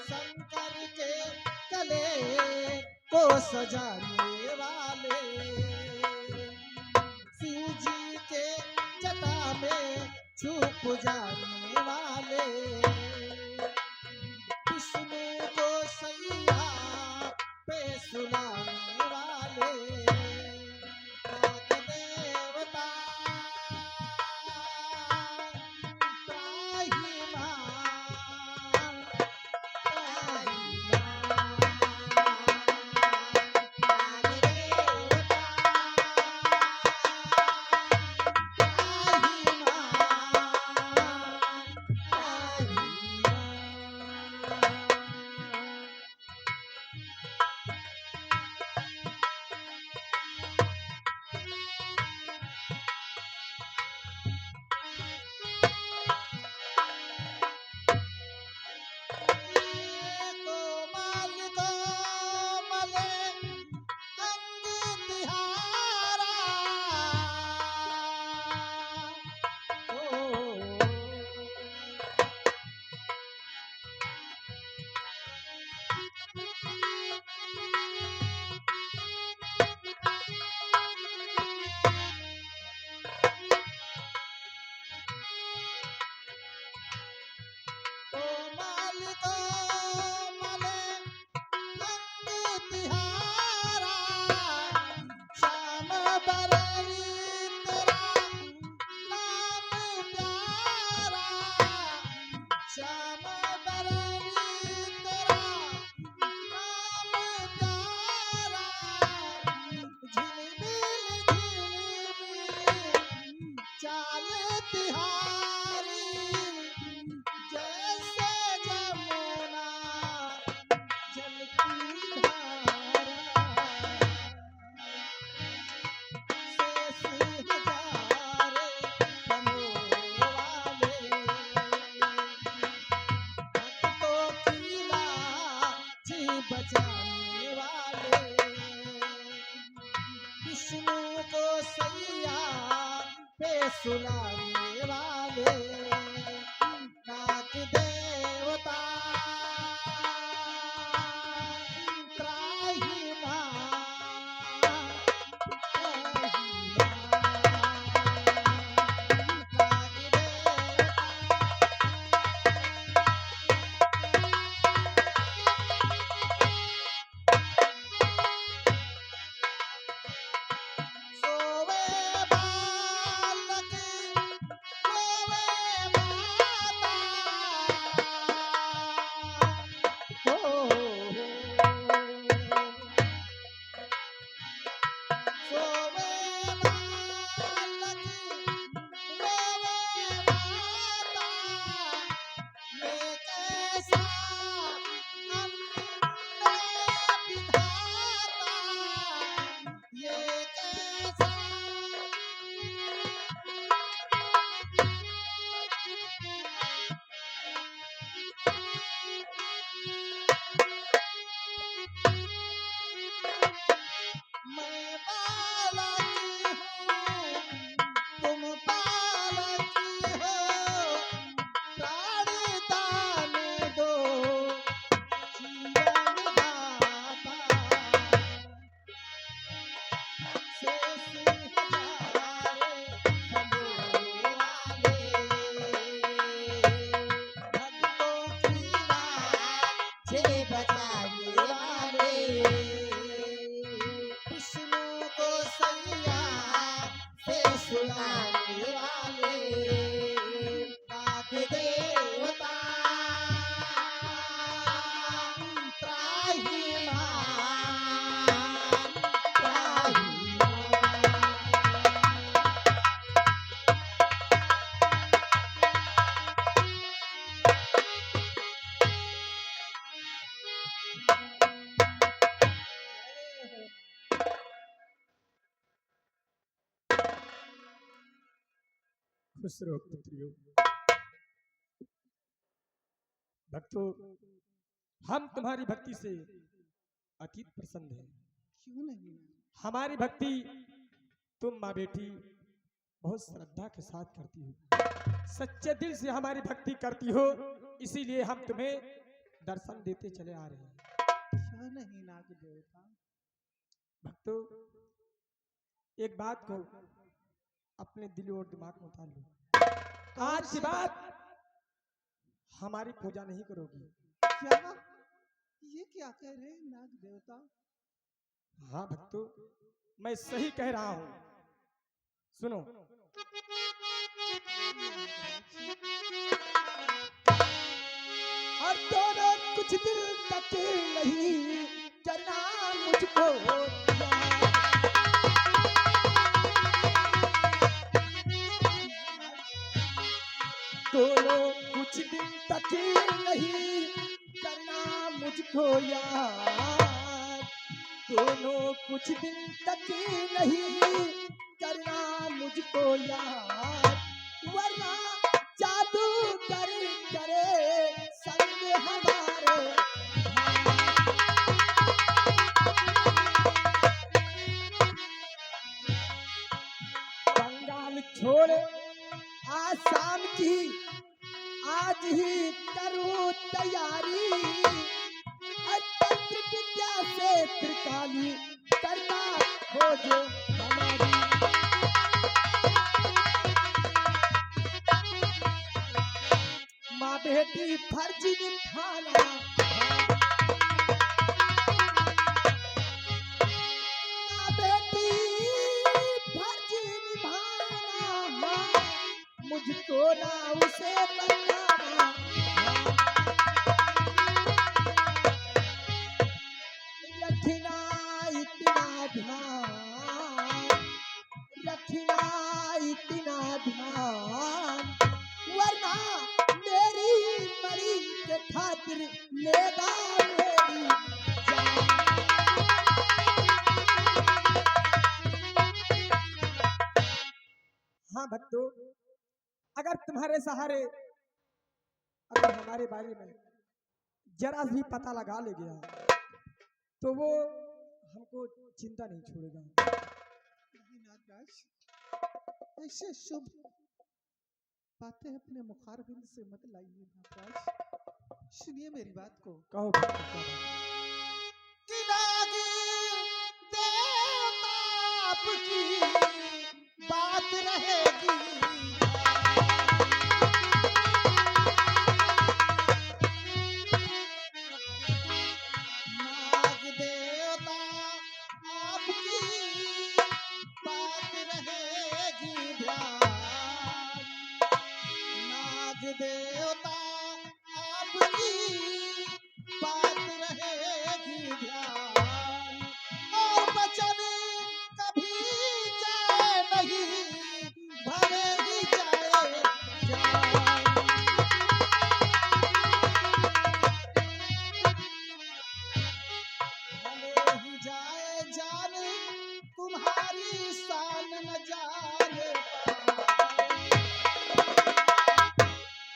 शंकर के गले को सजाने वाले, शिव जी के जटा में छुप जाने वाले, विष्णु को सैया पे सुलाने वाले, नाग देवता त्राही माँ, कोमल कोमल अंग तिहारा, कोमल कोमल अंग तिहारा, श्याम बरनी तेरा नाम प्यारा, श्याम बरनी तेरा नाम प्यारा, झिलमिल झिलमिल चाल तिहारी, जैसे जमुना जल की धारा, शेष हजारे बनों वाले, भक्तों की लाज बचाने वाले, विष्णु को सैया पे सुलाने वाले, नाग देवता त्राही माँ, त्राही माँ, बचाने वाले विष्णु को सैया से सुनाने वाले नाग देवता खुश रहो पुत्रियों। भक्तों, हम तुम्हारी भक्ति से अतीत प्रसन्न हैं। क्यों नहीं? हमारी भक्ति तुम माँ बेटी बहुत श्रद्धा के साथ करती हो, सच्चे दिल से हमारी भक्ति करती हो, इसीलिए हम तुम्हें दर्शन देते चले आ रहे हैं। क्यों नहीं नाग देवता? भक्तों, एक बात को अपने दिल और दिमाग में उतार लो। आज की बात हमारी पूजा नहीं करोगी। क्या? ये क्या कह रहे हैं नाग देवता? हाँ भक्तों, मैं सही कह रहा हूं। सुनो। और दोनों कुछ दिल तक नहीं करना मुझको दोनों कुछ दिन तक नहीं करना मुझको याद दोनों कुछ दिन तक नहीं करना मुझको याद वरना जादू करे संग हमारे बंगाल छोड़े आसाम की आज ही करूं तैयारी तंत्र विद्या से त्रिकाली करना खोजो हमारी माँ बेटी फर्ज निभाना माँ बेटी फर्ज निभाना मुझको ना उसे बताना रखना इतना ध्यान रखना इतना ध्यान वरना मेरी मरी के खातिर लेगा मेरी जान हाँ भक्तों अगर तुम्हारे सहारे अगर हमारे बारे में जरा भी पता लगा ले गया तो वो हमको चिंता नहीं छोड़ेगा। नहीं नागराज, ऐसे शुभ बातें अपने मुखारबिंद से मत लाइए नागराज। सुनिए मेरी बात को। कहो कि नाग देवता आपकी बात रहेगी नाग देवता आपकी बात रहेगी ध्यान नाग देवता आपकी बात रहेगी ध्यान और बचन कभी जाए नहीं भरेगी जाए जान भले ही जाए जान तुम्हारी शान न जाने पाए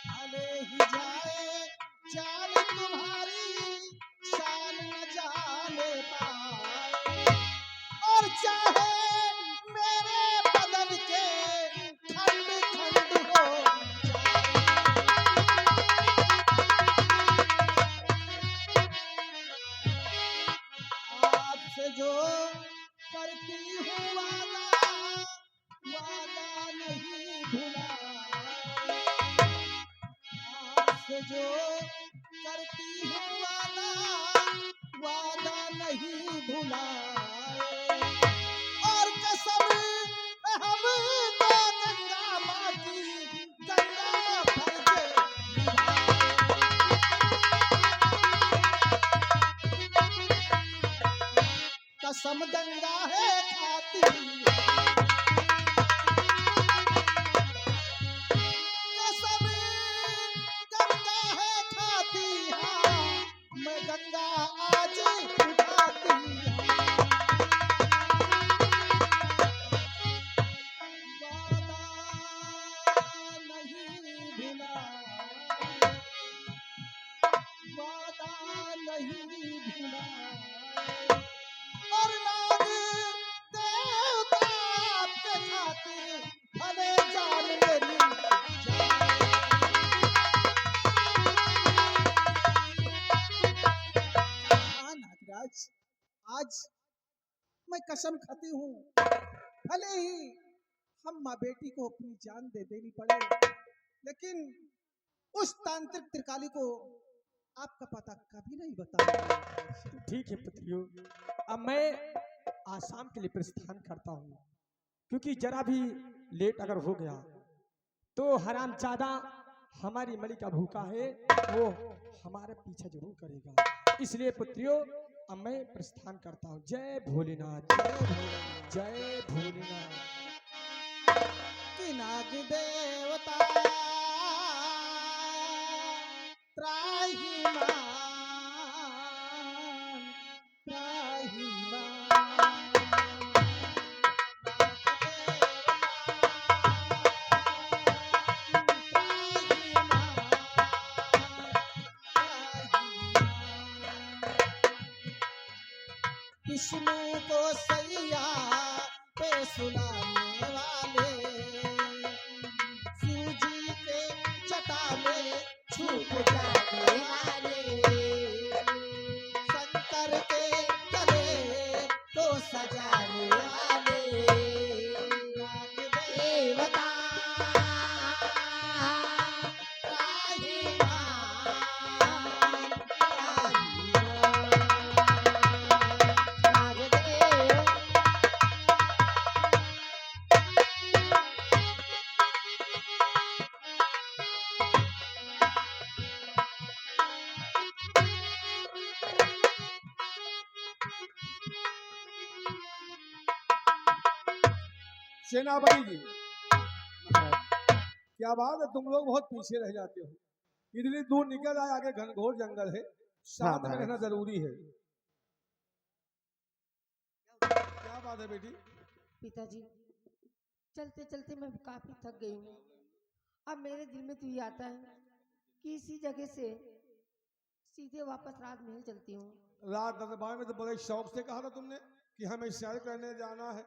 भले ही जाए जान तुम्हारी शान न जाने पाए और चाहे मेरे बदन के खंड खंड हो आपसे जो करती हूँ वादा नहीं भुला आपसे जो करती हूँ वादा धुलाए और कसम हम तो गंगा माँ की गंगा फर्ज कसम गंगा है खाती कसम गंगा है खाती हाँ मैं गंगा आज उठाती वादा नहीं भुला वादा नहीं भुला और नाग देवता आपके खातिर भले जान मेरी हाँ नागराज आज मैं कसम खाती हूँ भले ही हम माँ बेटी को अपनी जान दे देनी पड़े लेकिन उस तांत्रिक त्रिकाली को आपका पता कभी नहीं बताऊंगा। ठीक है पुत्रियों, अब मैं आसाम के लिए प्रस्थान करता हूँ क्योंकि जरा भी लेट अगर हो गया तो हरामजादा हमारी मलिका भूखा है वो हमारे पीछे जरूर करेगा। इसलिए पुत्रियों अब मैं प्रस्थान करता हूँ। जय भोलेनाथ जय भोलेनाथ जय भोलेनाथ। कि नाग देवता त्राहिमाम विष्णु को सैया पे सुनाने वाले शिव जी के जटा में छुप जाने वाले शंकर के गले को सजाने वाले देवता सेनापति जी क्या बात है, तुम लोग बहुत पीछे रह जाते हो। इतनी दूर निकल आए, आगे घनघोर जंगल है, साथ में रहना जरूरी है। क्या बात है बेटी? पिताजी चलते चलते मैं काफी थक गई हूँ। अब मेरे दिल में तो ये आता है कि इसी जगह से सीधे वापस राजमहल चलती हूँ। रात दरबार में तो बड़े शौक से कहा था तुमने कि हमें सैर करने जाना है।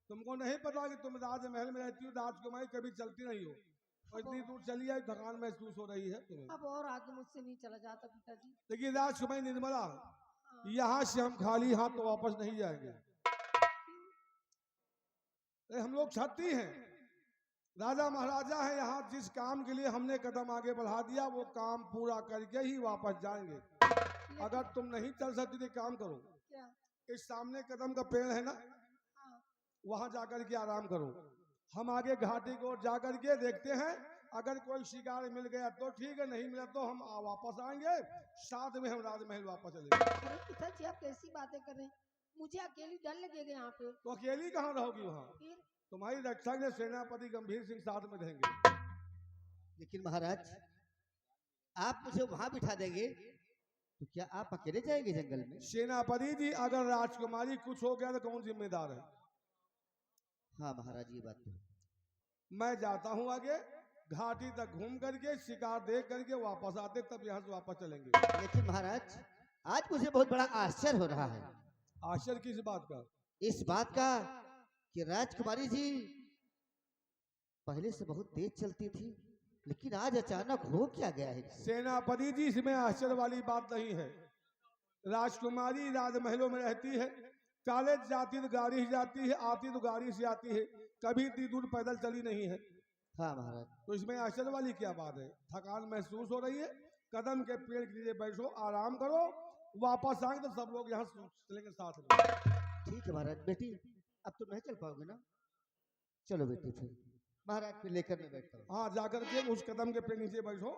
तुमको नहीं पता कि तुम राजमहल में रहती हो, राजकुमारी कभी चलती नहीं हो और इतनी दूर चली आई, थकान महसूस हो रही है तुम्हें। अब और आगे मुझसे नहीं चला जाता पिताजी। देखिए राजकुमारी निर्मला, यहाँ से हम खाली हाथ तो वापस नहीं जाएंगे। हम लोग क्षत्रिय हैं, राजा महाराजा हैं, यहाँ जिस काम के लिए हमने कदम आगे बढ़ा दिया वो काम पूरा करके ही वापस जाएंगे। अगर तुम नहीं चल सकती तो काम करो, क्या? इस सामने कदम का पेड़ है ना, वहां जाकर के आराम करो। हम आगे घाटी को जाकर के देखते हैं, अगर कोई शिकार मिल गया तो ठीक है, नहीं मिला तो हम वापस आएंगे, साथ में हम राजमहल वापस चलेंगे। अरे पिताजी आप कैसी बातें कर रहे हैं? मुझे अकेली डर लगेगा यहाँ पे। तो अकेली कहाँ रहोगी? वहाँ फिर तुम्हारी रक्षा के सेनापति गंभीर सिंह साथ में रहेंगे। लेकिन महाराज आप मुझे वहां बिठा देंगे तो क्या आप अकेले जाएंगे जंगल में? सेनापति जी अगर राजकुमारी कुछ हो गया तो कौन जिम्मेदार है? हाँ महाराज ये बात तो है। मैं जाता हूँ आगे, घाटी तक घूम करके शिकार देख करके वापस आते, तब यहाँ से वापस चलेंगे। लेकिन महाराज आज मुझे बहुत बड़ा आश्चर्य हो रहा है। आश्चर्य किस बात का? इस बात का कि राजकुमारी जी पहले से बहुत तेज चलती थी, लेकिन आज अचानक हो क्या गया है? सेनापति जी इसमें आश्चर्य वाली बात नहीं है। राजकुमारी राजमहलों में रहती है, कॉलेज जाती तो गाड़ी से जाती है, आती तो गाड़ी से आती है, कभी इतनी दूर पैदल चली नहीं है। हाँ महाराज। तो इसमें आश्चर्य वाली क्या बात है? थकान महसूस हो रही है, कदम के पेड़ के नीचे बैठो, आराम करो, वापस आएंगे तो सब लोग यहाँ चलेंगे साथ में। ठीक है महाराज। बेटी अब तुम नहीं चल पाओगे ना? चलो बेटी फिर महाराज पे लेकर मैं बैठता हूँ। हाँ, जाकर के उस कदम के पे नीचे बैठो,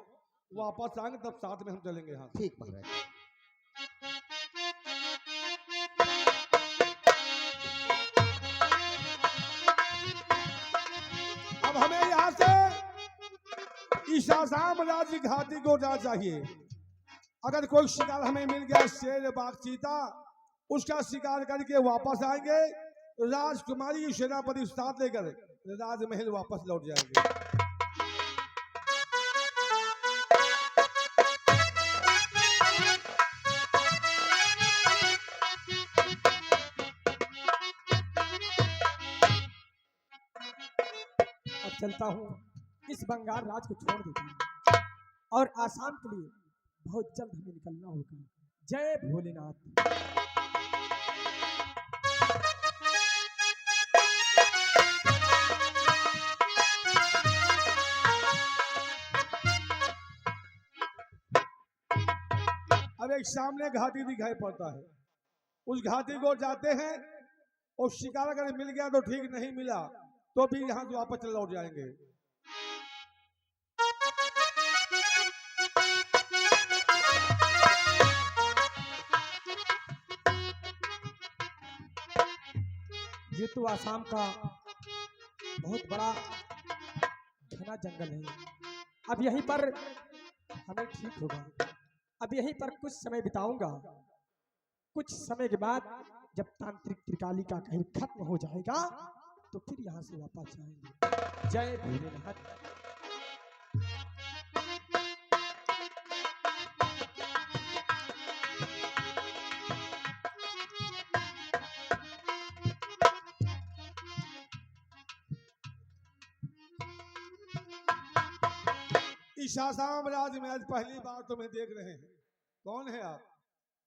वापस आएंगे तब साथ में हम चलेंगे यहाँ। ठीक महाराज। अब हमें यहाँ से ईशासाम राज्य घाटी को जाना चाहिए। अगर कोई शिकार हमें मिल गया, शेर बाघ चीता, उसका शिकार करके वापस आएंगे। राजकुमारी की सेनापति साथ लेकर राजमहल वापस लौट जाएंगे। अब चलता हूँ, इस बंगाल राज को छोड़ देता हूँ और आसाम के लिए बहुत जल्द हमें निकलना होगा। जय भोलेनाथ। अब एक सामने घाटी दिखाई पड़ता है, उस घाटी को जाते हैं और शिकार अगर मिल गया तो ठीक, नहीं मिला तो भी यहाँ से वापस लौट जाएंगे। ये तो आसाम का बहुत बड़ा घना जंगल है। अब यहीं पर हमें ठीक होगा। अब यहीं पर कुछ समय बिताऊंगा। कुछ समय के बाद जब तांत्रिक त्रिकाली का कहर खत्म हो जाएगा तो फिर यहाँ से वापस आएंगे। जय भोलेनाथ। ईशासाम राज्य में आज पहली बार तुम्हें देख रहे हैं। कौन है आप?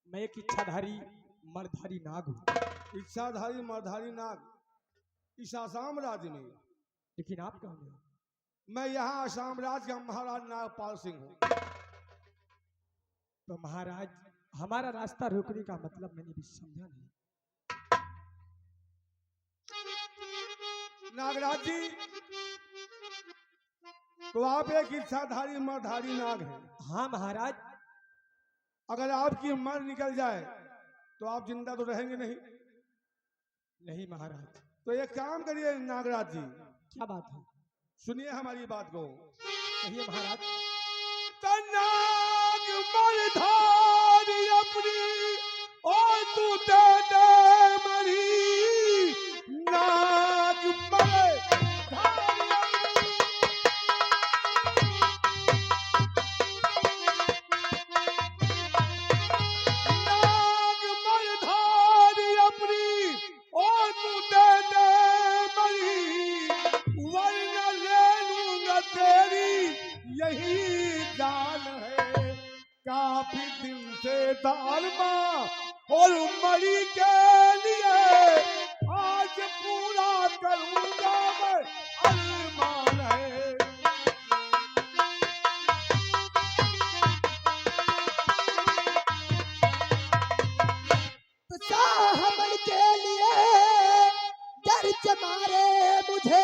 मैं एक इच्छाधारी मर्दधारी नाग हूँ। इच्छाधारी मर्दधारी नाग ईशासाम राज्य में? लेकिन आप कौन हैं? मैं यहाँ आसाम राज्य का महाराज नागपाल सिंह हूँ। तो महाराज, हमारा रास्ता रोकने का मतलब मैंने भी समझा नहीं। नागराज जी, तो आप एक इच्छाधारी मर्दधारी नाग हैं। हाँ महाराज। अगर आपकी मर निकल जाए तो आप जिंदा तो रहेंगे नहीं। नहीं महाराज। तो एक काम करिए नागराज जी। क्या बात है? सुनिए हमारी बात को। कहिए महाराज। नाग मर्दधारी अपनी और तू दे दे मरी। नाग मर्दधारी काफी दिन से दालमा और मरी के लिए आज पूरा करूंगा मैं अरमान है। साहब के लिए दर्द मारे मुझे,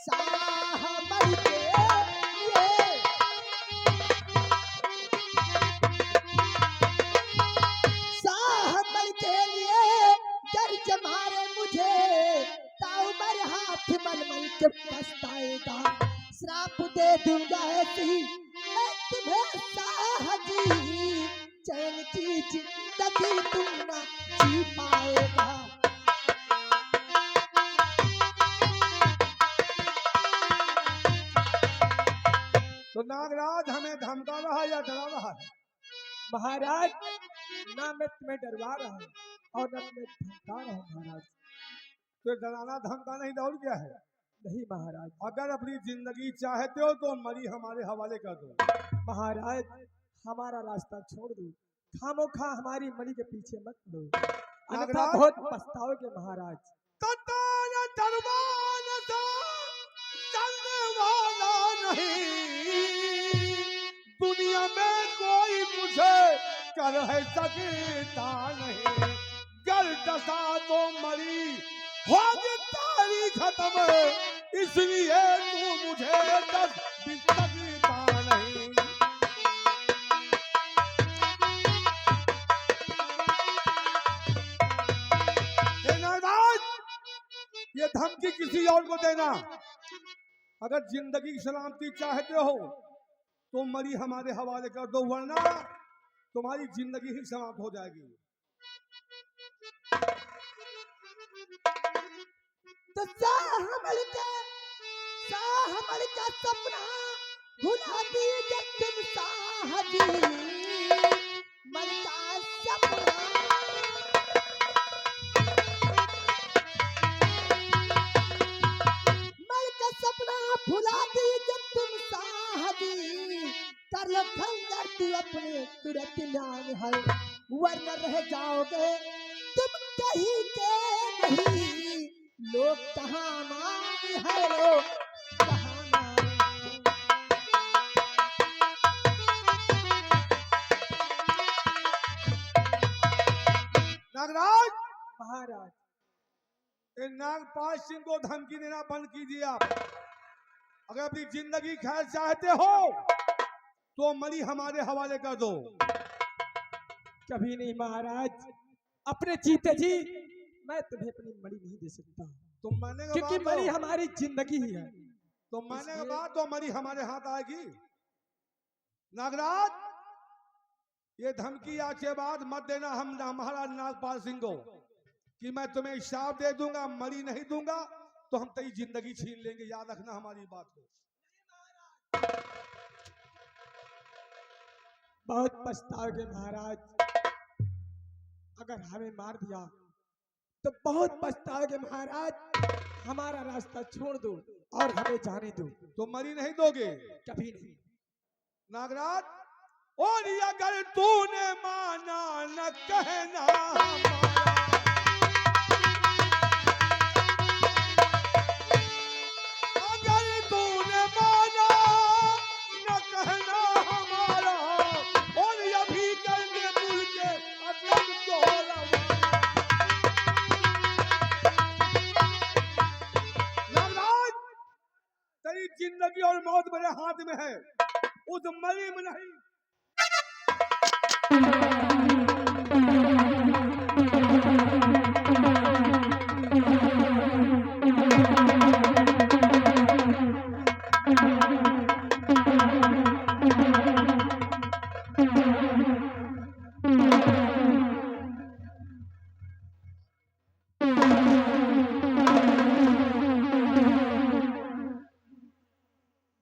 साहब के लिए साहब के लिए दर्द मारे मुझे, ताउमर हाथ मलमल के पछताएगा, श्राप दे दूंगा ऐसी मैं तुम्हें साहजी, चैन की जिंदगी तुम ना जी पाएगा। तो नागराज हमें धमका रहा है या डरा रहा है? महाराज, ना मैं तुम्हें डरवा रहा हूँ और न तुम्हें धमका रहा हूँ महाराज। तो डराना धमका नहीं तो और क्या है? नहीं महाराज। अगर अपनी जिंदगी चाहते हो तो मरी हमारे हवाले कर दो। महाराज, हमारा रास्ता छोड़ दो, खामोखा हमारी मरी के पीछे मत दो, अन्यथा बहुत पछताओगे महाराज। दरबान सा चलने वाला नहीं, दुनिया में कोई मुझे कर है सकता नहीं, गर दशा तो मरी होगी तारी खत्म, इसलिए तू मुझे दस भी सकता नहीं। हे नागराज, ये धमकी किसी और को देना। अगर जिंदगी की सलामती चाहते हो तो मरी हमारे हवाले कर दो, वरना तुम्हारी जिंदगी ही समाप्त हो जाएगी। तो साहमल का सपना भुला दी जब तुम साहबी, मन का सपना भुला दी जब तुम साहबी, कर लो खंजर तू अपने तुरंत नाम हल, वरना रह जाओगे तुम कहीं के नहीं, लोग कहाँ मान है, लोग कहाँ मान है। नागराज, महाराज इन नागपाल सिंह को धमकी देना बंद कीजिए आप। अगर अपनी जिंदगी खैर चाहते हो तो मरी हमारे हवाले कर दो। कभी नहीं महाराज, अपने जीते जी मैं तुम्हें अपनी मणि नहीं दे सकता, तुम मानने के क्योंकि बाद मणि तो- हमारी जिंदगी ही है। तुम मानने के इसलिए- बाद तो मरी हमारे हाथ आएगी। नागराज, ये धमकी आज के बाद मत देना हम महाराज नागपाल सिंह को कि मैं तुम्हें श्राप दे दूंगा, मरी नहीं दूंगा तो हम तेरी जिंदगी छीन लेंगे। याद रखना हमारी बात को। बहुत पछताओगे महाराज, अगर हमें मार दिया तो बहुत पछताओगे महाराज। हमारा रास्ता छोड़ दो और हमें जाने दो। तुम मरी नहीं दोगे कभी नहीं। नागराज, और अगर तूने माना न कहना हमारा, अगर तूने माना न कहना हमारा, और अभी करने मुझ के अदम को नागराज, तेरी जिंदगी और मौत मेरे हाथ में है, उस मरी में नहीं।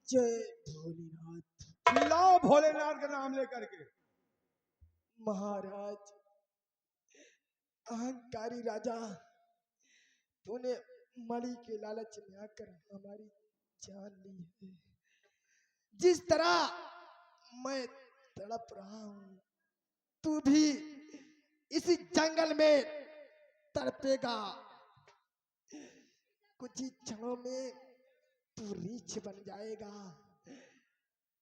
जय भोलेनाथ। चिल्लाओ भोलेनाथ का नाम लेकर के। महाराज, अहंकारी राजा, तूने मणि के लालच में आकर हमारी जान ली है। जिस तरह मैं तड़प रहा हूं, तू भी इसी जंगल में तड़पेगा। कुछ ही क्षणों में तू रीछ बन जाएगा,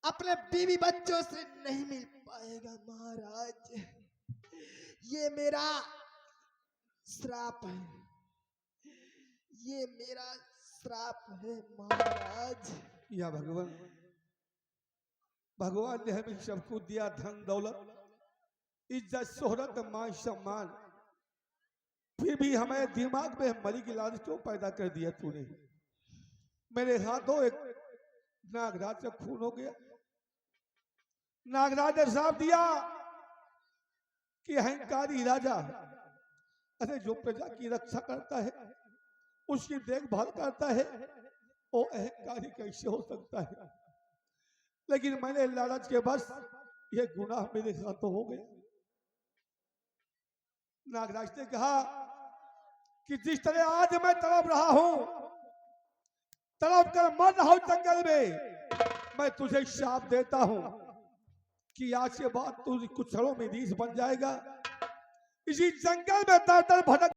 अपने बीवी बच्चों से नहीं मिल पाएगा। महाराज, ये मेरा श्राप है, ये मेरा श्राप है महाराज। या भगवान, भगवान ने हमें सबको दिया, धन दौलत, इज्जत, शोहरत, मान सम्मान, फिर भी हमारे दिमाग में मरी की लालच क्यों पैदा कर दिया तूने। मेरे हाथों एक नागराज का खून हो गया। नागराज ने श्राप दिया कि अहंकारी राजा, अरे जो प्रजा की रक्षा करता है, उसकी देखभाल करता है, वो अहंकारी कैसे हो सकता है। लेकिन मैंने लालच के बस ये गुनाह मेरे हाथों हो गया। नागराज ने कहा कि जिस तरह आज मैं तड़प रहा हूं, तड़प कर मर रहा हूं जंगल में, मैं तुझे श्राप देता हूं कि आज के बाद तू कुछ क्षणों में रीछ बन जाएगा। इसी जंगल में तर तर भटक